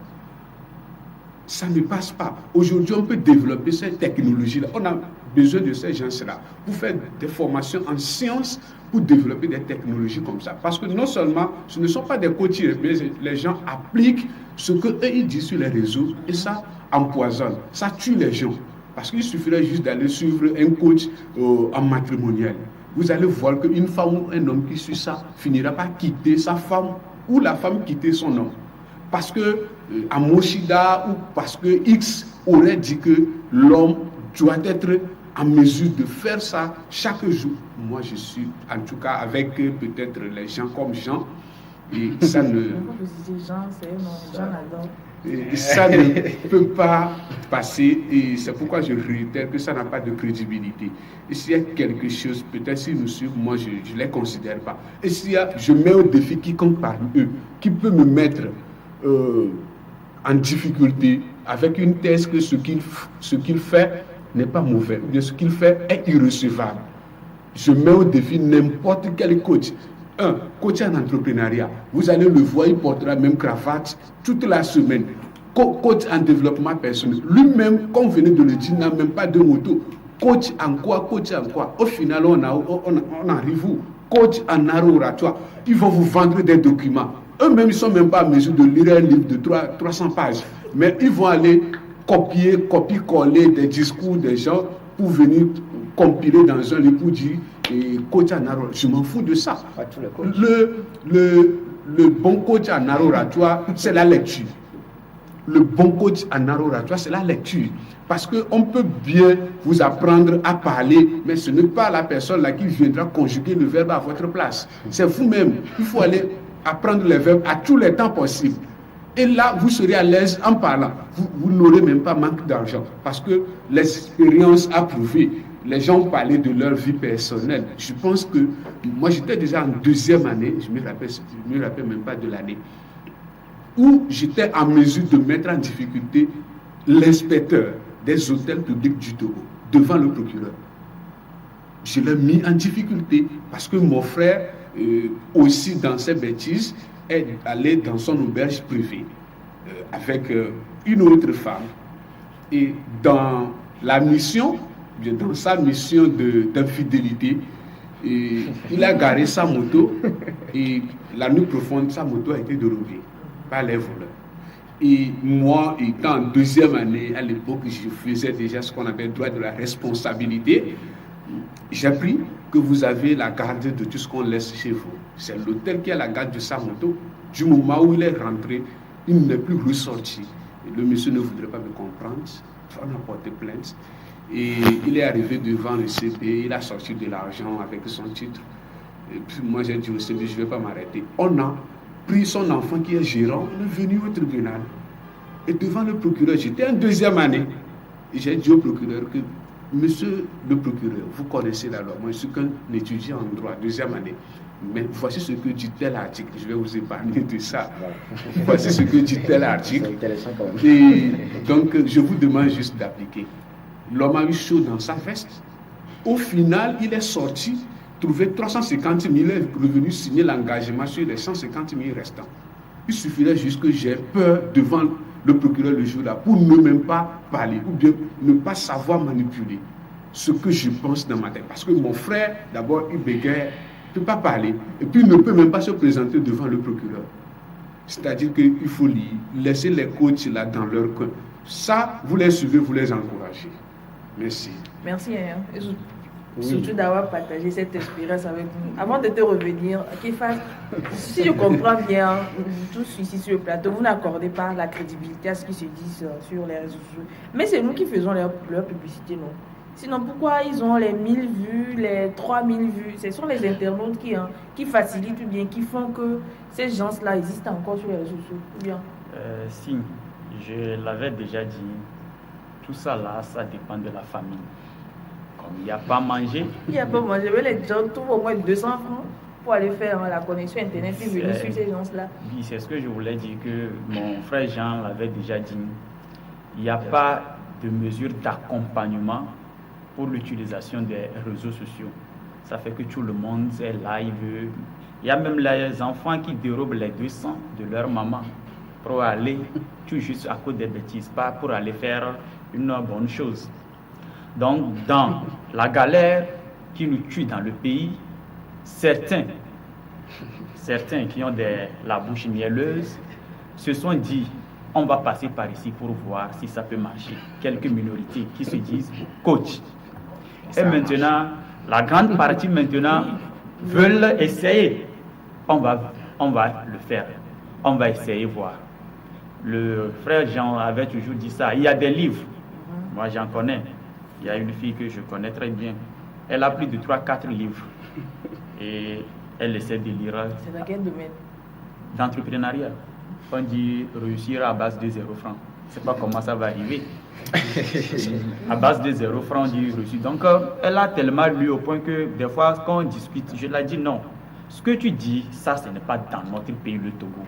Ça ne passe pas. Aujourd'hui, on peut développer cette technologie-là. On a besoin de ces gens-là pour faire des formations en sciences pour développer des technologies comme ça. Parce que non seulement, ce ne sont pas des coachs, mais les gens appliquent ce qu'eux ils disent sur les réseaux et ça empoisonne, ça tue les gens. Parce qu'il suffirait juste d'aller suivre un coach en matrimonial. Vous allez voir qu'une femme ou un homme qui suit ça finira par quitter sa femme ou la femme quitter son homme. Parce que Amoshida ou parce que X aurait dit que l'homme doit être en mesure de faire ça chaque jour. Moi, je suis, en tout cas, avec peut-être les gens comme Jean, et ça ne... Ça ne peut pas passer, et c'est pourquoi je réitère que ça n'a pas de crédibilité. Et s'il y a quelque chose, peut-être s'ils nous suivent, moi je ne les considère pas. Et s'il y a, je mets au défi quiconque parmi eux, qui peut me mettre en difficulté avec une thèse que ce qu'il fait n'est pas mauvais, ou bien ce qu'il fait est irrecevable. Je mets au défi n'importe quel coach. Un coach en entrepreneuriat, vous allez le voir, il portera la même cravate toute la semaine. Coach en développement personnel, lui-même, comme vous venez de le dire, n'a même pas de moto. Coach en quoi? Au final, on arrive où? Coach en art oratoire. Ils vont vous vendre des documents. Eux-mêmes, ils ne sont même pas en mesure de lire un livre de 300 pages. Mais ils vont aller copier-coller des discours des gens pour venir compiler dans un livre pour dire coach en art oratoire. Je m'en fous de ça. Le bon coach en art oratoire, c'est la lecture. Le bon coach en art oratoire, c'est la lecture. Parce qu'on peut bien vous apprendre à parler, mais ce n'est pas la personne là qui viendra conjuguer le verbe à votre place. C'est vous-même. Il faut aller apprendre les verbes à tous les temps possibles. Et là, vous serez à l'aise en parlant. Vous n'aurez même pas manque d'argent. Parce que l'expérience a prouvé. Les gens ont parlé de leur vie personnelle. Je pense que moi, j'étais déjà en deuxième année, je ne me rappelle même pas de l'année, où j'étais en mesure de mettre en difficulté l'inspecteur des hôtels publics du Togo devant le procureur. Je l'ai mis en difficulté parce que mon frère, aussi dans ses bêtises, est allé dans son auberge privée avec une autre femme. Et dans la mission, dans sa mission d'infidélité, il a garé sa moto et la nuit profonde, sa moto a été dérobée par les voleurs. Et moi, étant en deuxième année, à l'époque, je faisais déjà ce qu'on appelle droit de la responsabilité. J'ai appris que vous avez la garde de tout ce qu'on laisse chez vous. C'est l'hôtel qui a la garde de sa moto. Du moment où il est rentré, il n'est plus ressorti. Et le monsieur ne voudrait pas me comprendre. On a porté plainte. Et il est arrivé devant le CP, il a sorti de l'argent avec son titre. Et puis moi j'ai dit au CP, je ne vais pas m'arrêter. On a pris son enfant qui est gérant, on est venu au tribunal. Et devant le procureur, j'étais en deuxième année. Et j'ai dit au procureur que, monsieur le procureur, vous connaissez la loi. Moi je suis qu'un étudiant en droit, deuxième année. Mais voici ce que dit tel article. Je vais vous épargner de ça. Voici ce que dit tel article. C'est intéressant quand même. Et donc je vous demande juste d'appliquer. L'homme a eu chaud dans sa veste. Au final, il est sorti, trouvé 350 000, il est revenu signer l'engagement sur les 150 000 restants. Il suffirait juste que j'ai peur devant le procureur le jour-là pour ne même pas parler ou bien ne pas savoir manipuler ce que je pense dans ma tête. Parce que mon frère, d'abord, il bégaye, ne peut pas parler et puis il ne peut même pas se présenter devant le procureur. C'est-à-dire qu'il faut laisser les coachs là dans leur coin. Ça, vous les suivez, vous les encouragez. Merci. Merci. Surtout d'avoir partagé cette expérience avec nous. Avant de te revenir, Képhas, si je comprends bien, tous ici sur le plateau, vous n'accordez pas la crédibilité à ce qui se dit sur les réseaux sociaux. Mais c'est nous qui faisons leur publicité, non? Sinon, pourquoi ils ont les 1000 vues, les 3000 vues? Ce sont les internautes qui facilitent ou bien qui font que ces gens-là existent encore sur les réseaux sociaux. Ou bien? Si, je l'avais déjà dit, tout ça là, ça dépend de la famille. Comme il n'y a pas mangé. Il n'y a pas mangé, mais les gens trouvent au moins 200 francs pour aller faire la connexion Internet et venir sur ces gens-là. Oui, c'est ce que je voulais dire, que mon frère Jean l'avait déjà dit. Il n'y a pas de mesure d'accompagnement pour l'utilisation des réseaux sociaux. Ça fait que tout le monde est live. Il y a même les enfants qui dérobent les 200 de leur maman pour aller, tout juste à cause des bêtises, pas pour aller faire une bonne chose. Donc, dans la galère qui nous tue dans le pays, certains qui ont la bouche mielleuse se sont dit, on va passer par ici pour voir si ça peut marcher. Quelques minorités qui se disent coach. Et maintenant, la grande partie maintenant veulent essayer. On va le faire. On va essayer voir. Le frère Jean avait toujours dit ça. Il y a des livres. Moi, j'en connais. Il y a une fille que je connais très bien. Elle a plus de 3-4 livres. Et elle essaie de lire. C'est dans quel domaine? D'entrepreneuriat. On dit réussir à base de 0 francs. Je ne sais pas comment ça va arriver. À base de 0 francs, on dit réussir. Donc, elle a tellement lu au point que des fois, quand on discute, je lui ai dit non. Ce que tu dis, ça, ce n'est pas dans notre pays, le Togo.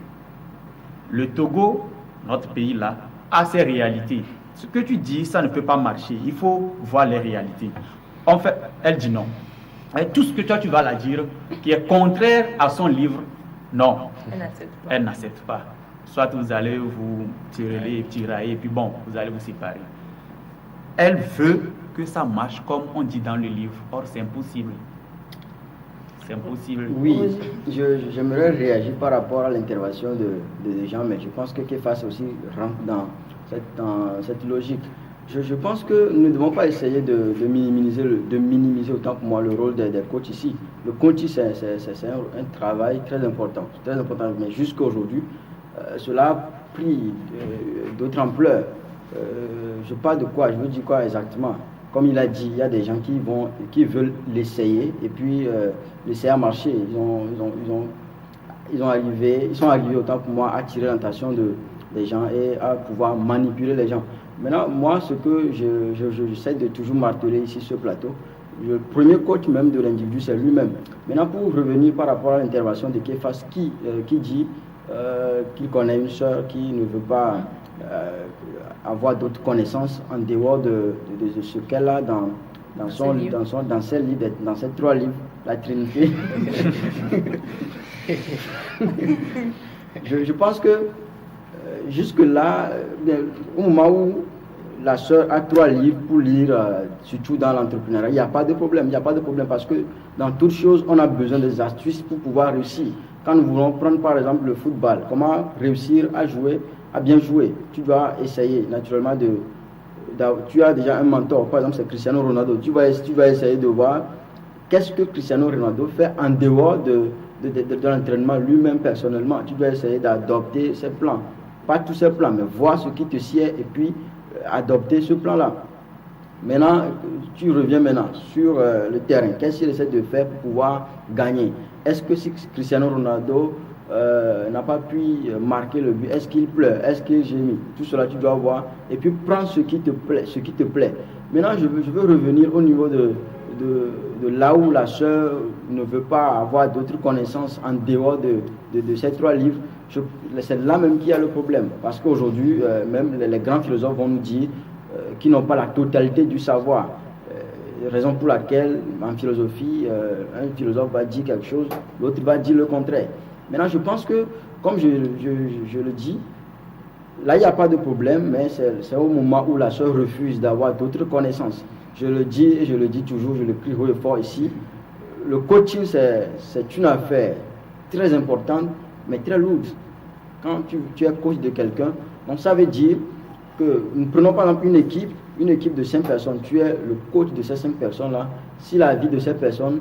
Le Togo, notre pays là, a ses réalités. Ce que tu dis, ça ne peut pas marcher. Il faut voir les réalités. En fait, elle dit non. Et tout ce que toi, tu vas la dire, qui est contraire à son livre, non. Elle n'accepte pas. Soit vous allez vous tirailler, et puis bon, vous allez vous séparer. Elle veut que ça marche comme on dit dans le livre. Or, c'est impossible. C'est impossible. Oui, j'aimerais réagir par rapport à l'intervention de gens, mais je pense que Kefas aussi rentre dans cette logique. Je pense que nous ne devons pas essayer de minimiser autant que moi le rôle des coachs ici. Le coach, c'est un travail très important, mais jusqu'à aujourd'hui, cela a pris d'autres ampleurs. Je parle de quoi? Je veux dire quoi exactement? Comme il a dit, il y a des gens qui veulent l'essayer et puis l'essayer à marcher. Ils sont arrivés autant que moi à tirer l'attention des gens et à pouvoir manipuler les gens. Maintenant, moi, ce que j'essaie de toujours marteler ici sur ce plateau, le premier coach même de l'individu, c'est lui-même. Maintenant, pour revenir par rapport à l'intervention de Kefas, qui dit qu'il connaît une soeur qui ne veut pas avoir d'autres connaissances en dehors de ce qu'elle a dans ses 3 livres, la Trinité. je pense que jusque-là, au moment où la sœur a 3 livres pour lire, surtout dans l'entrepreneuriat, il n'y a pas de problème. Il n'y a pas de problème parce que dans toutes choses, on a besoin des astuces pour pouvoir réussir. Quand nous voulons prendre par exemple le football, comment réussir à bien jouer, tu dois essayer naturellement tu as déjà un mentor, par exemple c'est Cristiano Ronaldo, tu vas essayer de voir qu'est-ce que Cristiano Ronaldo fait en dehors de l'entraînement lui-même personnellement. Tu dois essayer d'adopter ses plans, pas tous ses plans, mais voir ce qui te sied et puis adopter ce plan-là. Maintenant, tu reviens maintenant sur le terrain. Qu'est-ce qu'il essaie de faire pour pouvoir gagner? Est-ce que si Cristiano Ronaldo n'a pas pu marquer le but, est-ce qu'il pleure, est-ce qu'il gémit? Tout cela, tu dois voir. Et puis, prends ce qui te plaît. Maintenant, je veux revenir au niveau de là où la sœur ne veut pas avoir d'autres connaissances en dehors de ces 3 livres. C'est là même qu'il y a le problème. Parce qu'aujourd'hui, même les grands philosophes vont nous dire qu'ils n'ont pas la totalité du savoir. Raison pour laquelle, en philosophie, un philosophe va dire quelque chose, l'autre va dire le contraire. Maintenant, je pense que, comme je le dis, là, il n'y a pas de problème, mais c'est au moment où la sœur refuse d'avoir d'autres connaissances. Je le dis et je le dis toujours, je le crie haut et fort ici. Le coaching, c'est une affaire très importante, mais très lourde. Quand tu es coach de quelqu'un, donc ça veut dire que nous prenons par exemple une équipe de 5 personnes, tu es le coach de ces 5 personnes-là. Si la vie de ces personnes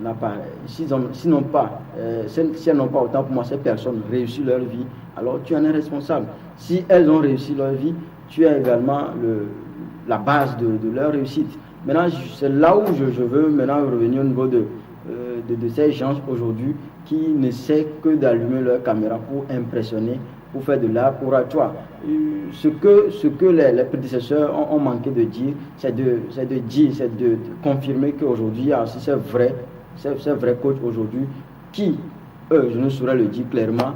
n'a pas, si elles n'ont pas autant pour moi, ces personnes réussissent leur vie, alors tu en es responsable. Si elles ont réussi leur vie, tu es également la base de leur réussite. Maintenant, c'est là où je veux maintenant revenir au niveau de ces gens aujourd'hui qui ne savent que d'allumer leur caméra pour impressionner, pour faire de l'art oratoire. Ce que les prédécesseurs ont manqué de dire, c'est de confirmer qu'aujourd'hui, il y a aussi ces vrais coachs aujourd'hui qui, eux, je ne saurais le dire clairement,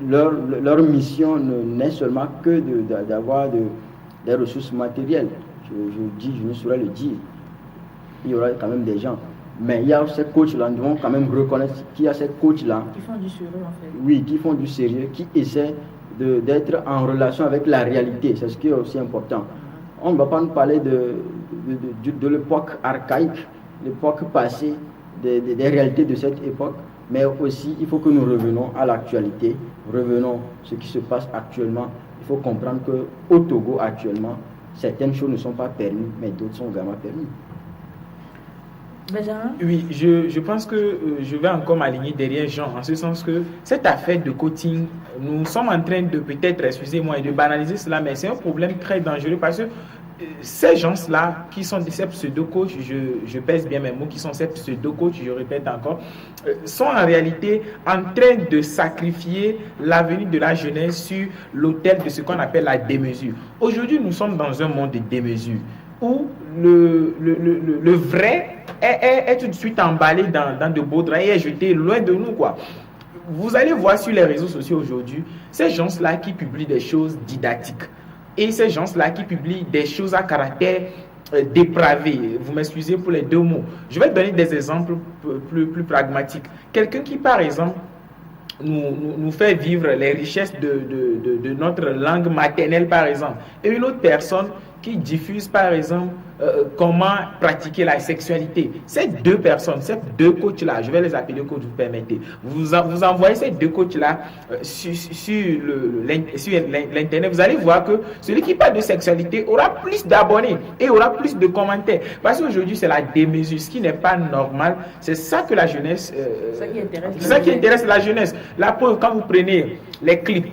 leur mission n'est seulement que d'avoir des ressources matérielles. Je ne saurais le dire. Il y aura quand même des gens. Mais il y a ces coachs-là, nous devons quand même reconnaître qu'il y a ces coachs-là. Qui font du sérieux, en fait. Oui, qui font du sérieux, qui essaient d'être en relation avec la réalité. C'est ce qui est aussi important. On ne va pas nous parler de l'époque archaïque, l'époque passée, des réalités de cette époque, mais aussi il faut que nous revenons à l'actualité, revenons à ce qui se passe actuellement. Il faut comprendre qu'au Togo actuellement, certaines choses ne sont pas permises, mais d'autres sont vraiment permises. Benjamin? Oui, je pense que je vais encore m'aligner derrière Jean, en ce sens que cette affaire de coaching, nous sommes en train de peut-être, excusez-moi, de banaliser cela, mais c'est un problème très dangereux parce que ces gens-là, qui sont ces pseudo-coachs, je pèse bien mes mots, qui sont ces pseudo-coachs, je répète encore, sont en réalité en train de sacrifier l'avenir de la jeunesse sur l'autel de ce qu'on appelle la démesure. Aujourd'hui, nous sommes dans un monde de démesure où le vrai est tout de suite emballé dans de beaux draps et est jeté loin de nous, quoi. Vous allez voir sur les réseaux sociaux aujourd'hui, ces gens-là qui publient des choses didactiques et ces gens-là qui publient des choses à caractère dépravé. Vous m'excusez pour les deux mots. Je vais donner des exemples plus pragmatiques. Quelqu'un qui, par exemple, nous fait vivre les richesses de notre langue maternelle, par exemple, et une autre personne qui diffuse, par exemple, comment pratiquer la sexualité. Ces deux personnes, ces deux coachs-là, je vais les appeler coachs, vous permettez. Vous envoyez ces deux coachs-là sur l'Internet, vous allez voir que celui qui parle de sexualité aura plus d'abonnés et aura plus de commentaires. Parce qu'aujourd'hui, c'est la démesure, ce qui n'est pas normal. C'est ça que la jeunesse... c'est ça qui intéresse la jeunesse. La preuve, quand vous prenez les clips,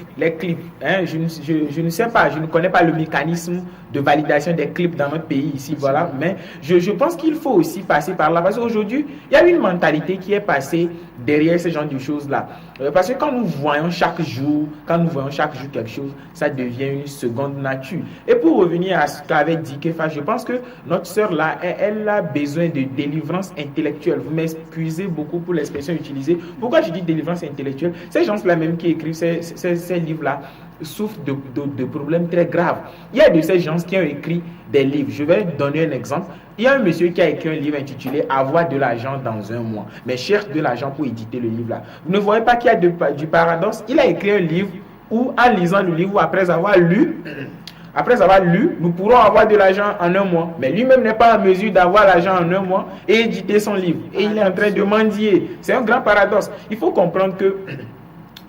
hein, je ne sais pas, je ne connais pas le mécanisme de validation des clips dans notre pays ici, voilà, mais je pense qu'il faut aussi passer par là, parce qu'aujourd'hui, il y a une mentalité qui est passée derrière ce genre de choses-là, parce que quand nous voyons chaque jour quelque chose, ça devient une seconde nature. Et pour revenir à ce qu'avait dit Kefa, je pense que notre sœur là, elle a besoin de délivrance intellectuelle. Vous m'excusez beaucoup pour l'expression utilisée. Pourquoi je dis délivrance intellectuelle? Ces gens-là même qui écrivent ces livres-là souffrent de problèmes très graves. Il y a de ces gens qui ont écrit des livres. Je vais donner un exemple. Il y a un monsieur qui a écrit un livre intitulé « Avoir de l'argent dans un mois », mais cherche de l'argent pour éditer le livre là. Vous ne voyez pas qu'il y a du paradoxe? Il a écrit un livre où, en lisant le livre, après avoir lu, nous pourrons avoir de l'argent en un mois. Mais lui-même n'est pas en mesure d'avoir l'argent en un mois et éditer son livre. Et il est en train de mendier. C'est un grand paradoxe. Il faut comprendre que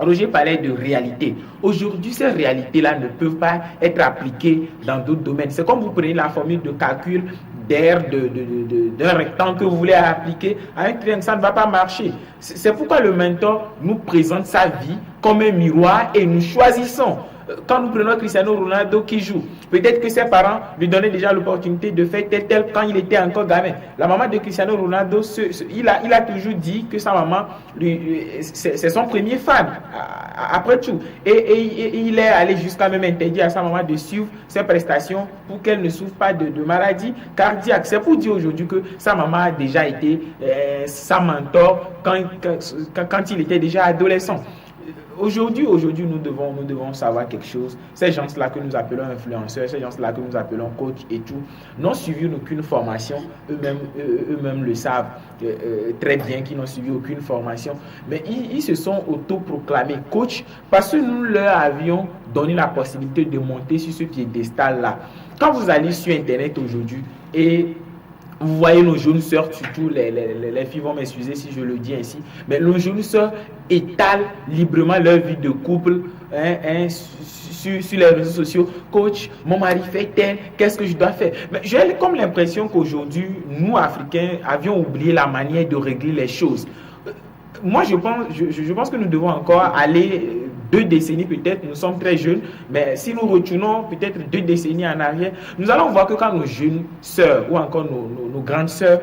Roger parlait de réalité. Aujourd'hui, ces réalités-là ne peuvent pas être appliquées dans d'autres domaines. C'est comme vous prenez la formule de calcul d'air d'un rectangle que vous voulez appliquer à un triangle, ça ne va pas marcher. C'est pourquoi le mentor nous présente sa vie comme un miroir et nous choisissons. Quand nous prenons Cristiano Ronaldo qui joue, peut-être que ses parents lui donnaient déjà l'opportunité de faire tel quand il était encore gamin. La maman de Cristiano Ronaldo, il a toujours dit que sa maman, c'est son premier fan, après tout. Et il est allé jusqu'à même interdire à sa maman de suivre ses prestations pour qu'elle ne souffre pas de maladie cardiaque. C'est pour dire aujourd'hui que sa maman a déjà été sa mentor quand il était déjà adolescent. Aujourd'hui, nous devons savoir quelque chose. Ces gens-là que nous appelons influenceurs, ces gens-là que nous appelons coachs et tout, n'ont suivi aucune formation. Eux-mêmes le savent très bien qu'ils n'ont suivi aucune formation. Mais ils se sont autoproclamés coachs parce que nous leur avions donné la possibilité de monter sur ce piédestal-là. Quand vous allez sur Internet aujourd'hui et vous voyez nos jeunes sœurs, surtout les filles vont m'excuser si je le dis ainsi, mais nos jeunes sœurs étalent librement leur vie de couple sur les réseaux sociaux. Coach, mon mari fait tel, qu'est-ce que je dois faire? Mais j'ai comme l'impression qu'aujourd'hui, nous Africains avions oublié la manière de régler les choses. Moi, je pense que nous devons encore aller 2 décennies peut-être, nous sommes très jeunes, mais si nous retournons peut-être 2 décennies en arrière, nous allons voir que quand nos jeunes sœurs ou encore nos grandes sœurs,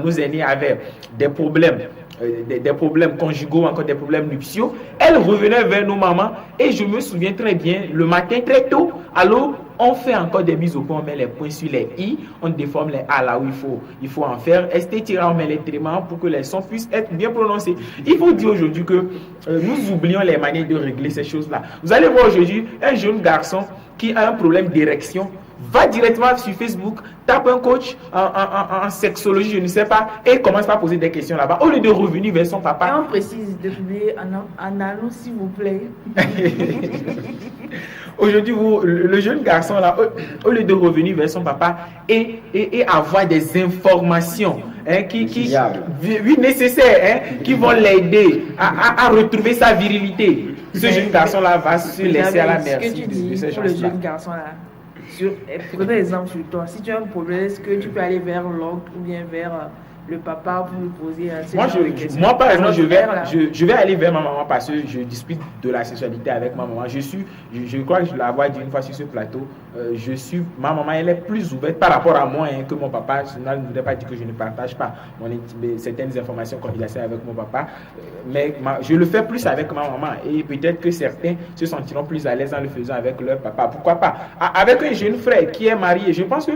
nos aînés avaient des problèmes, des problèmes conjugaux, encore des problèmes nuptiaux, elles revenaient vers nos mamans et je me souviens très bien, le matin très tôt, alors on fait encore des mises au point, on met les points sur les i, on déforme les a là où il faut en faire, on met les tréments pour que les sons puissent être bien prononcés. Il faut dire aujourd'hui que nous oublions les manières de régler ces choses-là. Vous allez voir aujourd'hui un jeune garçon qui a un problème d'érection, va directement sur Facebook, tape un coach en sexologie, je ne sais pas, et commence à poser des questions là-bas. Au lieu de revenir vers son papa. Et on précise de publier en annonce, s'il vous plaît. Aujourd'hui, le jeune garçon là, au lieu de revenir vers son papa et avoir des informations nécessaires, qui vont l'aider à retrouver sa virilité, ce jeune garçon là va se laisser à la merci de ces gens-là. Le jeune garçon là. Prenez exemple sur toi. Si tu as un problème, est-ce que tu peux aller vers l'oncle ou bien vers le papa pour lui poser moi par exemple, je vais aller vers ma maman parce que je discute de la sexualité avec ma maman. Je crois que je l'avais dit une fois sur ce plateau. Ma maman, elle est plus ouverte par rapport à moi que mon papa. Je ne voudrais pas dire que je ne partage pas certaines informations confidentielles avec mon papa, mais je le fais plus avec ma maman et peut-être que certains se sentiront plus à l'aise en le faisant avec leur papa. Pourquoi pas? Avec un jeune frère qui est marié, je pense que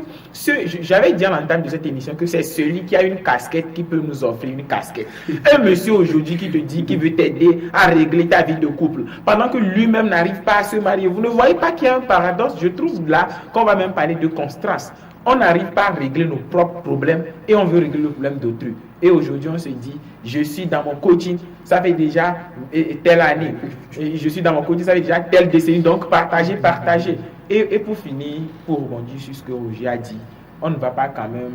j'avais dit à l'entame de cette émission que c'est celui qui a une casquette qui peut nous offrir une casquette. Un monsieur aujourd'hui qui te dit qu'il veut t'aider à régler ta vie de couple pendant que lui-même n'arrive pas à se marier. Vous ne voyez pas qu'il y a un paradoxe? Je trouve là qu'on va même parler de contraste. On n'arrive pas à régler nos propres problèmes et on veut régler le problème d'autrui. Et aujourd'hui, on se dit, je suis dans mon coaching, ça fait déjà telle année. Et je suis dans mon coaching, ça fait déjà telle décennie. Donc, partager. Et pour finir, pour rebondir sur ce que Roger a dit, on ne va pas quand même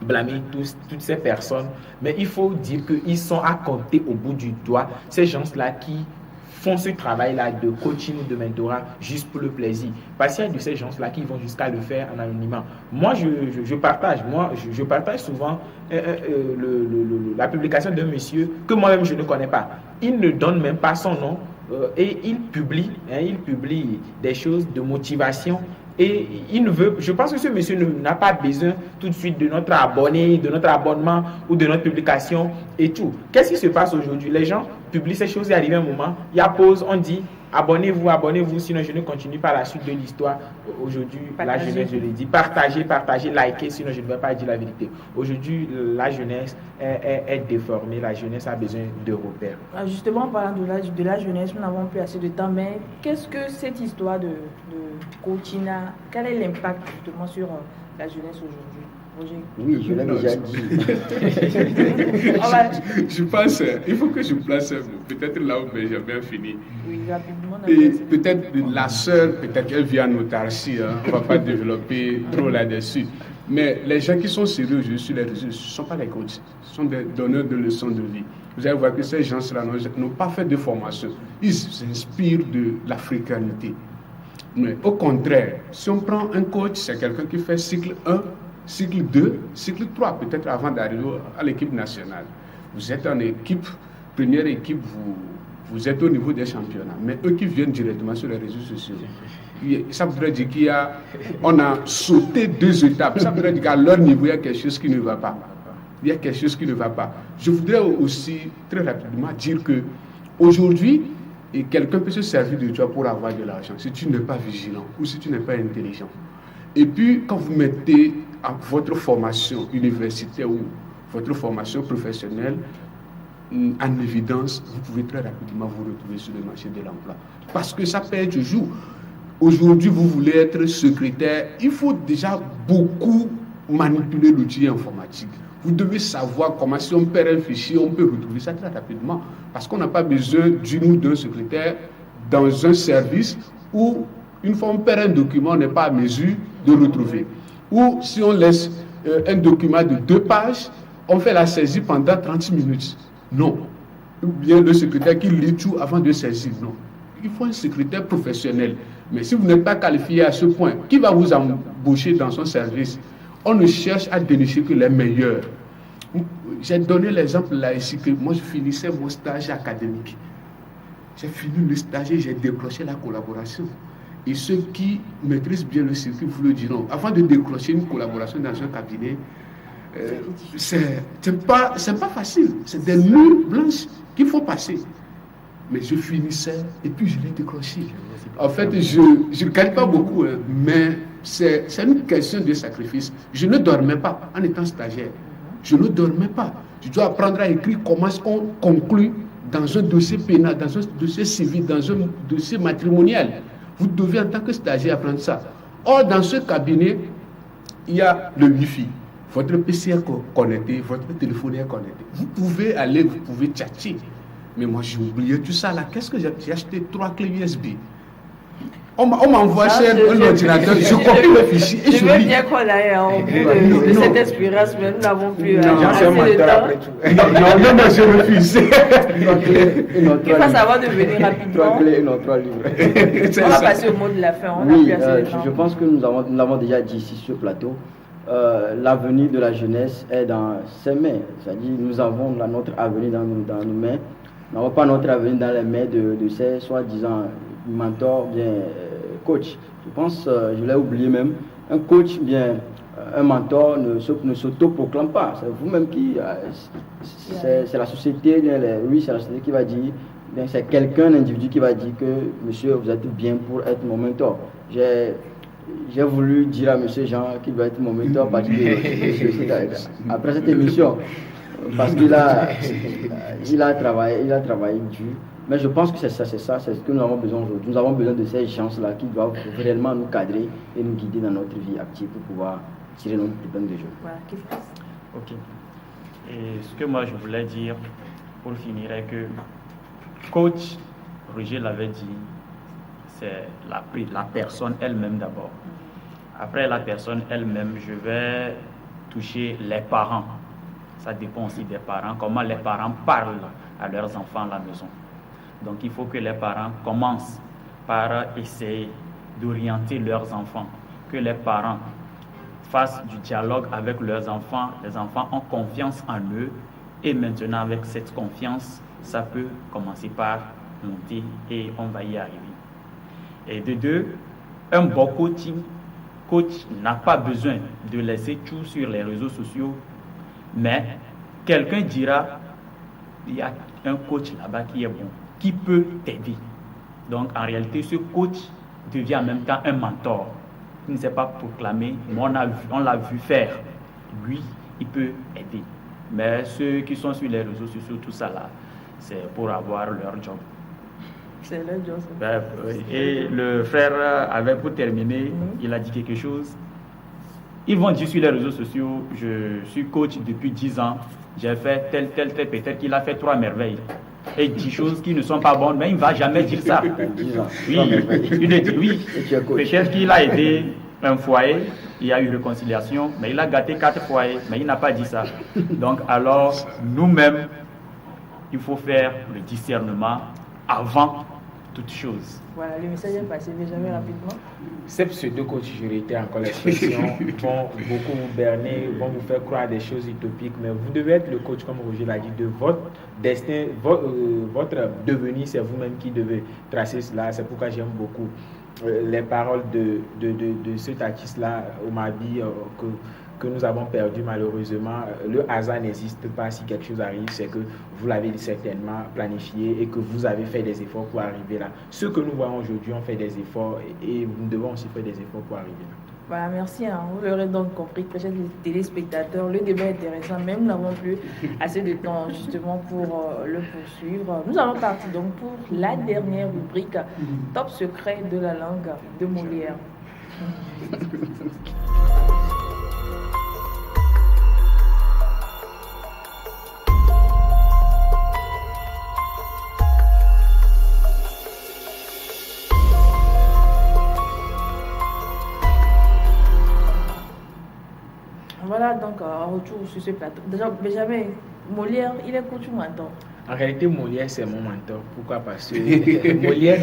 blâmer toutes ces personnes, mais il faut dire qu'ils sont à compter au bout du doigt, ces gens-là qui font ce travail-là de coaching ou de mentorat juste pour le plaisir. Parce qu'il y a de ces gens-là qui vont jusqu'à le faire en anonymat. Moi, je partage souvent la publication d'un monsieur que moi-même je ne connais pas. Il ne donne même pas son nom et il publie des choses de motivation. Et je pense que ce monsieur n'a pas besoin tout de suite de notre abonné, de notre abonnement ou de notre publication et tout. Qu'est-ce qui se passe aujourd'hui? Les gens publient ces choses et arrive un moment, il y a pause, on dit abonnez-vous, sinon je ne continue pas la suite de l'histoire. Aujourd'hui, la jeunesse, je l'ai dit, partagez, likez, sinon je ne vais pas dire la vérité. Aujourd'hui, la jeunesse est déformée, la jeunesse a besoin de repères. Justement, en parlant de la jeunesse, nous n'avons plus assez de temps, mais qu'est-ce que cette histoire de coaching a, quel est l'impact justement sur la jeunesse aujourd'hui? Roger? Oui, je l'ai déjà dit. Je pense, il faut que je place peut-être là où Benjamin fini. Oui, rapidement. Et peut-être la sœur, peut-être qu'elle vient en autarcie, on ne va pas développer trop là-dessus. Mais les gens qui sont sérieux aujourd'hui sur les réseaux, ce ne sont pas les coachs, ce sont des donneurs de leçons de vie. Vous allez voir que ces gens-là n'ont pas fait de formation. Ils s'inspirent de l'africanité. Mais au contraire, si on prend un coach, c'est quelqu'un qui fait cycle 1, cycle 2, cycle 3, peut-être avant d'arriver à l'équipe nationale. Vous êtes en équipe, première équipe, vous êtes au niveau des championnats. Mais eux qui viennent directement sur les réseaux sociaux, ça voudrait dire qu'on a sauté 2 étapes. Ça voudrait dire qu'à leur niveau, il y a quelque chose qui ne va pas. Il y a quelque chose qui ne va pas. Je voudrais aussi très rapidement dire que aujourd'hui, quelqu'un peut se servir de toi pour avoir de l'argent si tu n'es pas vigilant ou si tu n'es pas intelligent. Et puis, quand vous mettez votre formation universitaire ou votre formation professionnelle en évidence, vous pouvez très rapidement vous retrouver sur le marché de l'emploi. Parce que ça paye toujours. Aujourd'hui, vous voulez être secrétaire, il faut déjà beaucoup manipuler l'outil informatique. Vous devez savoir comment, si on perd un fichier, on peut retrouver ça très rapidement. Parce qu'on n'a pas besoin d'une ou d'un secrétaire dans un service où, une fois on perd un document, on n'est pas à mesure de le retrouver. Ou si on laisse un document de 2 pages, on fait la saisie pendant 30 minutes. Non. Ou bien le secrétaire qui lit tout avant de saisir. Non. Il faut un secrétaire professionnel. Mais si vous n'êtes pas qualifié à ce point, qui va vous embaucher dans son service? On ne cherche à dénicher que les meilleurs. J'ai donné l'exemple là ici que moi je finissais mon stage académique. j'ai fini le stage et j'ai décroché la collaboration. Et ceux qui maîtrisent bien le circuit vous le diront. Avant de décrocher une collaboration dans un cabinet, c'est pas facile. C'est des murs blanches qu'il faut passer. Mais je finissais et puis je l'ai décroché. En fait, je ne gagne pas beaucoup, hein, mais c'est une question de sacrifice. Je ne dormais pas en étant stagiaire. Je ne dormais pas. Je dois apprendre à écrire comment est-ce qu'on conclut dans un dossier pénal, dans un dossier civil, dans un dossier matrimonial. Vous devez en tant que stagiaire apprendre ça. Or, dans ce cabinet, il y a le Wi-Fi. Votre PC est connecté, votre téléphone est connecté. Vous pouvez aller, vous pouvez chatter. Mais moi, j'ai oublié tout ça là. Qu'est-ce que j'ai acheté 3 clés USB. On m'envoie chez un ordinateur, je copie le fichier et je lis. Je veux bien qu'on aille au bout de cette expérience, mais nous n'avons plus assez de temps. Non, je refuse. Il faut savoir de venir rapidement. On va passer au mot de la fin. Oui, je pense que nous l'avons déjà dit ici sur le plateau. L'avenir de la jeunesse est dans ses mains. C'est-à-dire nous avons notre avenir dans nos mains. Nous n'avons pas notre avenir dans les mains de ces soi-disant mentors, bien coach. Je pense, je l'ai oublié même, un coach, bien un mentor ne s'auto-proclame pas. C'est vous-même qui... c'est la société, c'est la société qui va dire, bien c'est quelqu'un, un individu qui va dire que monsieur, vous êtes bien pour être mon mentor. J'ai voulu dire à monsieur Jean qu'il va être mon mentor après cette émission. Parce qu'il a travaillé dur. Mais je pense que c'est ça, c'est ce que nous avons besoin aujourd'hui. Nous avons besoin de ces gens-là qui doivent réellement nous cadrer et nous guider dans notre vie active pour pouvoir tirer notre épingle de jeu. Voilà, ok. Et ce que moi je voulais dire pour finir est que coach, Roger l'avait dit, c'est la personne elle-même d'abord. Après la personne elle-même, je vais toucher les parents. Ça dépend aussi des parents, comment les parents parlent à leurs enfants à la maison. Donc il faut que les parents commencent par essayer d'orienter leurs enfants, que les parents fassent du dialogue avec leurs enfants, les enfants ont confiance en eux et maintenant avec cette confiance, ça peut commencer par monter et on va y arriver. Et de deux, un bon coach n'a pas besoin de laisser tout sur les réseaux sociaux, mais quelqu'un dira, il y a un coach là-bas qui est bon, qui peut t'aider. Donc en réalité, ce coach devient en même temps un mentor. Il ne s'est pas proclamé, mais on l'a vu faire. Lui, il peut aider. Mais ceux qui sont sur les réseaux sociaux, tout ça là, c'est pour avoir leur job. C'est leur job. Bref, et le frère avait pour terminer, il a dit quelque chose. Ils vont dire sur les réseaux sociaux, je suis coach depuis 10 ans, j'ai fait tel, peut-être qu'il a fait 3 merveilles. Et 10 choses qui ne sont pas bonnes, mais il ne va jamais dire ça. Oui, il le dit, oui. Peut-être qu'il a aidé un foyer, il y a eu réconciliation, mais il a gâté 4 foyers, mais il n'a pas dit ça. Donc alors, nous-mêmes, il faut faire le discernement avant toute chose. Voilà, le message est passé déjà rapidement. Ces pseudo-coachs, je réitère encore l'expression, vont beaucoup vous berner, vont vous faire croire des choses utopiques, mais vous devez être le coach, comme Roger l'a dit, de votre destin, votre devenir, c'est vous-même qui devez tracer cela. C'est pourquoi j'aime beaucoup les paroles de cet artiste-là, Omabi, que nous avons perdu malheureusement. Le hasard n'existe pas. Si quelque chose arrive, c'est que vous l'avez certainement planifié et que vous avez fait des efforts pour arriver là. Ceux que nous voyons aujourd'hui ont fait des efforts et nous devons aussi faire des efforts pour arriver là. Voilà, merci. Vous l'aurez donc compris, très chers téléspectateurs, le débat est intéressant, mais nous n'avons plus assez de temps justement pour le poursuivre. Nous allons partir donc pour la dernière rubrique, Top secret de la langue de Molière. Voilà, donc en retour sur ce plateau. Déjà, Benjamin, Molière, il est coach ou mentor? En réalité, Molière, c'est mon mentor. Pourquoi? Parce que Molière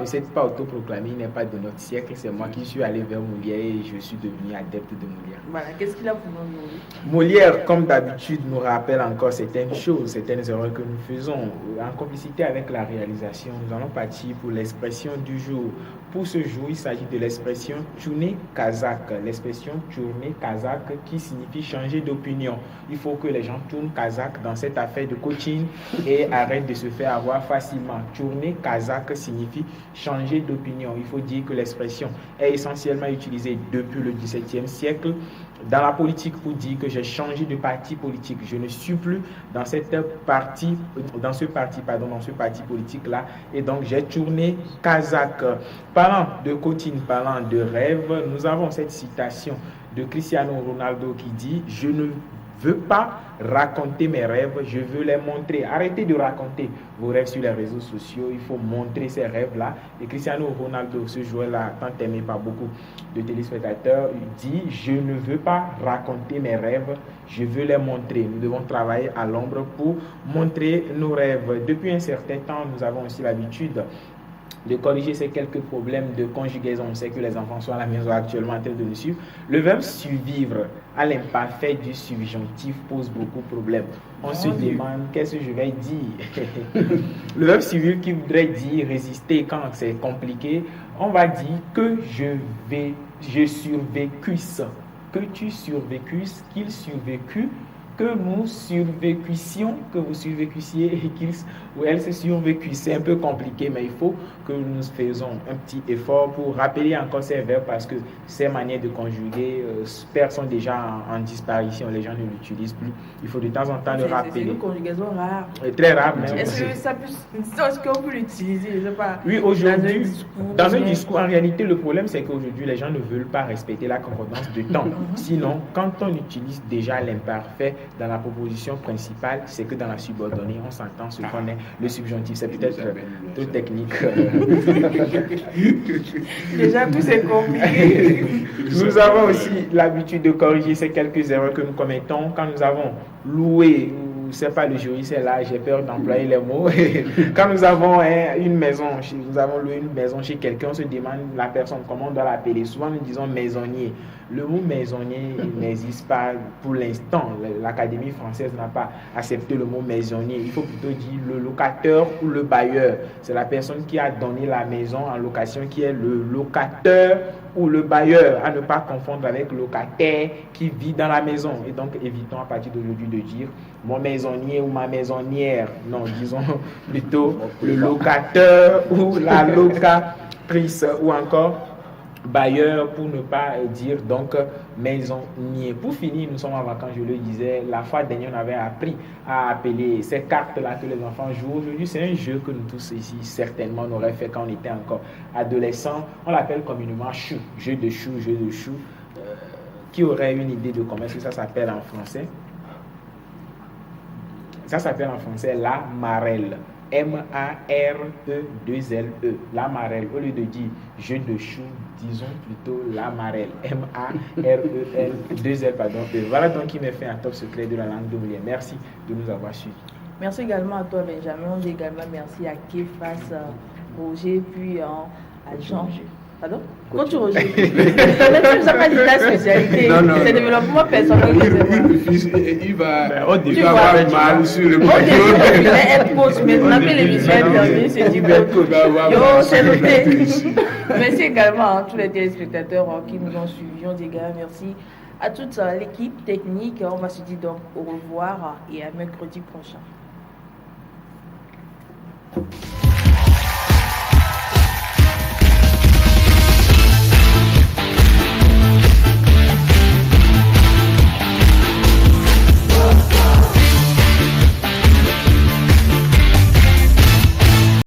ne s'est pas autoproclamé, il n'est pas de notre siècle. C'est moi qui suis allé vers Molière et je suis devenu adepte de Molière. Voilà, qu'est-ce qu'il a pour nous? Molière, comme d'habitude, nous rappelle encore certaines choses, certaines erreurs que nous faisons. En complicité avec la réalisation, nous allons partir pour l'expression du jour. Pour ce jour, il s'agit de l'expression tourner kazakh. L'expression tourner kazakh qui signifie changer d'opinion. Il faut que les gens tournent kazakh dans cette affaire de coaching et arrêtent de se faire avoir facilement. Tourner kazakh signifie changer d'opinion. Il faut dire que l'expression est essentiellement utilisée depuis le XVIIe siècle dans la politique pour dire que j'ai changé de parti politique. Je ne suis plus dans ce parti politique-là et donc j'ai tourné kazakh. Parlant de coaching, parlant de rêve, nous avons cette citation de Cristiano Ronaldo qui dit « Je ne veux pas raconter mes rêves, je veux les montrer. » Arrêtez de raconter vos rêves sur les réseaux sociaux, il faut montrer ces rêves-là. Et Cristiano Ronaldo, ce joueur-là, tant aimé par beaucoup de téléspectateurs, dit « Je ne veux pas raconter mes rêves, je veux les montrer. » Nous devons travailler à l'ombre pour montrer nos rêves. Depuis un certain temps, nous avons aussi l'habitude de corriger ces quelques problèmes de conjugaison. On sait que les enfants sont à la maison actuellement en train de nous suivre. Le verbe survivre à l'imparfait du subjonctif pose beaucoup de problèmes. On se demande qu'est-ce que je vais dire. Le verbe survivre qui voudrait dire résister quand c'est compliqué, on va dire que je survécusse, que tu survécusses, qu'il survécut, que nous survécussions, que vous survécussiez et qu'ils ou elles se survécussent. C'est un peu compliqué, mais il faut que nous faisons un petit effort pour rappeler encore ces verbes parce que ces manières de conjuguer sont déjà en disparition. Les gens ne l'utilisent plus. Il faut de temps en temps le rappeler. C'est une conjugaison rare. Très rare, même. Est-ce qu'on peut l'utiliser? Je sais pas. Oui, aujourd'hui, dans un discours, en réalité, le problème, c'est qu'aujourd'hui, les gens ne veulent pas respecter la concordance de temps. Sinon, quand on utilise déjà l'imparfait dans la proposition principale, c'est que dans la subordonnée, on s'entend ce qu'on est. Le subjonctif, c'est peut-être trop technique. Déjà, plus c'est compliqué. Nous avons aussi l'habitude de corriger ces quelques erreurs que nous commettons quand nous avons loué. C'est pas le jury, c'est là, j'ai peur d'employer les mots. Quand nous avons une maison, nous avons loué une maison chez quelqu'un, on se demande la personne, comment on doit l'appeler. Souvent, nous disons maisonnier. Le mot maisonnier n'existe pas pour l'instant. L'Académie française n'a pas accepté le mot maisonnier. Il faut plutôt dire le locateur ou le bailleur. C'est la personne qui a donné la maison en location qui est le locateur ou le bailleur, à ne pas confondre avec le locataire qui vit dans la maison. Et donc, évitons à partir d'aujourd'hui de dire mon maisonnier ou ma maisonnière. Non, disons plutôt le locateur ou la locatrice ou encore bailleur pour ne pas dire donc maisonnier. Pour finir, nous sommes en vacances, je le disais, la fois dernière on avait appris à appeler ces cartes-là que les enfants jouent. Aujourd'hui, c'est un jeu que nous tous ici certainement on aurait fait quand on était encore adolescents. On l'appelle communément chou, jeu de chou. Qui aurait une idée de comment est-ce que ça s'appelle en français? Ça s'appelle en français la marelle. M-A-R-E-2-L-E. La marelle. Au lieu de dire jeu de chou, disons plutôt la marelle. M-A-R-E-L-2-L, pardon. Voilà donc qui m'a fait un top secret de la langue de Molière. Merci de nous avoir suivis. Merci également à toi, Benjamin. On dit également merci à Kefas, Roger, puis à Jean. Pardon? Quand tu Roger, tu ne as pas dit ta spécialité. Non. C'est développement personnel. Il va avoir mal sur le plateau. Elle pose, mais on appelle l'émission, elle termine, c'est du coup. Yo, c'est noté. Merci également à tous les téléspectateurs qui nous ont suivis. On dit également merci à toute l'équipe technique. On va se dire donc au revoir et à mercredi prochain.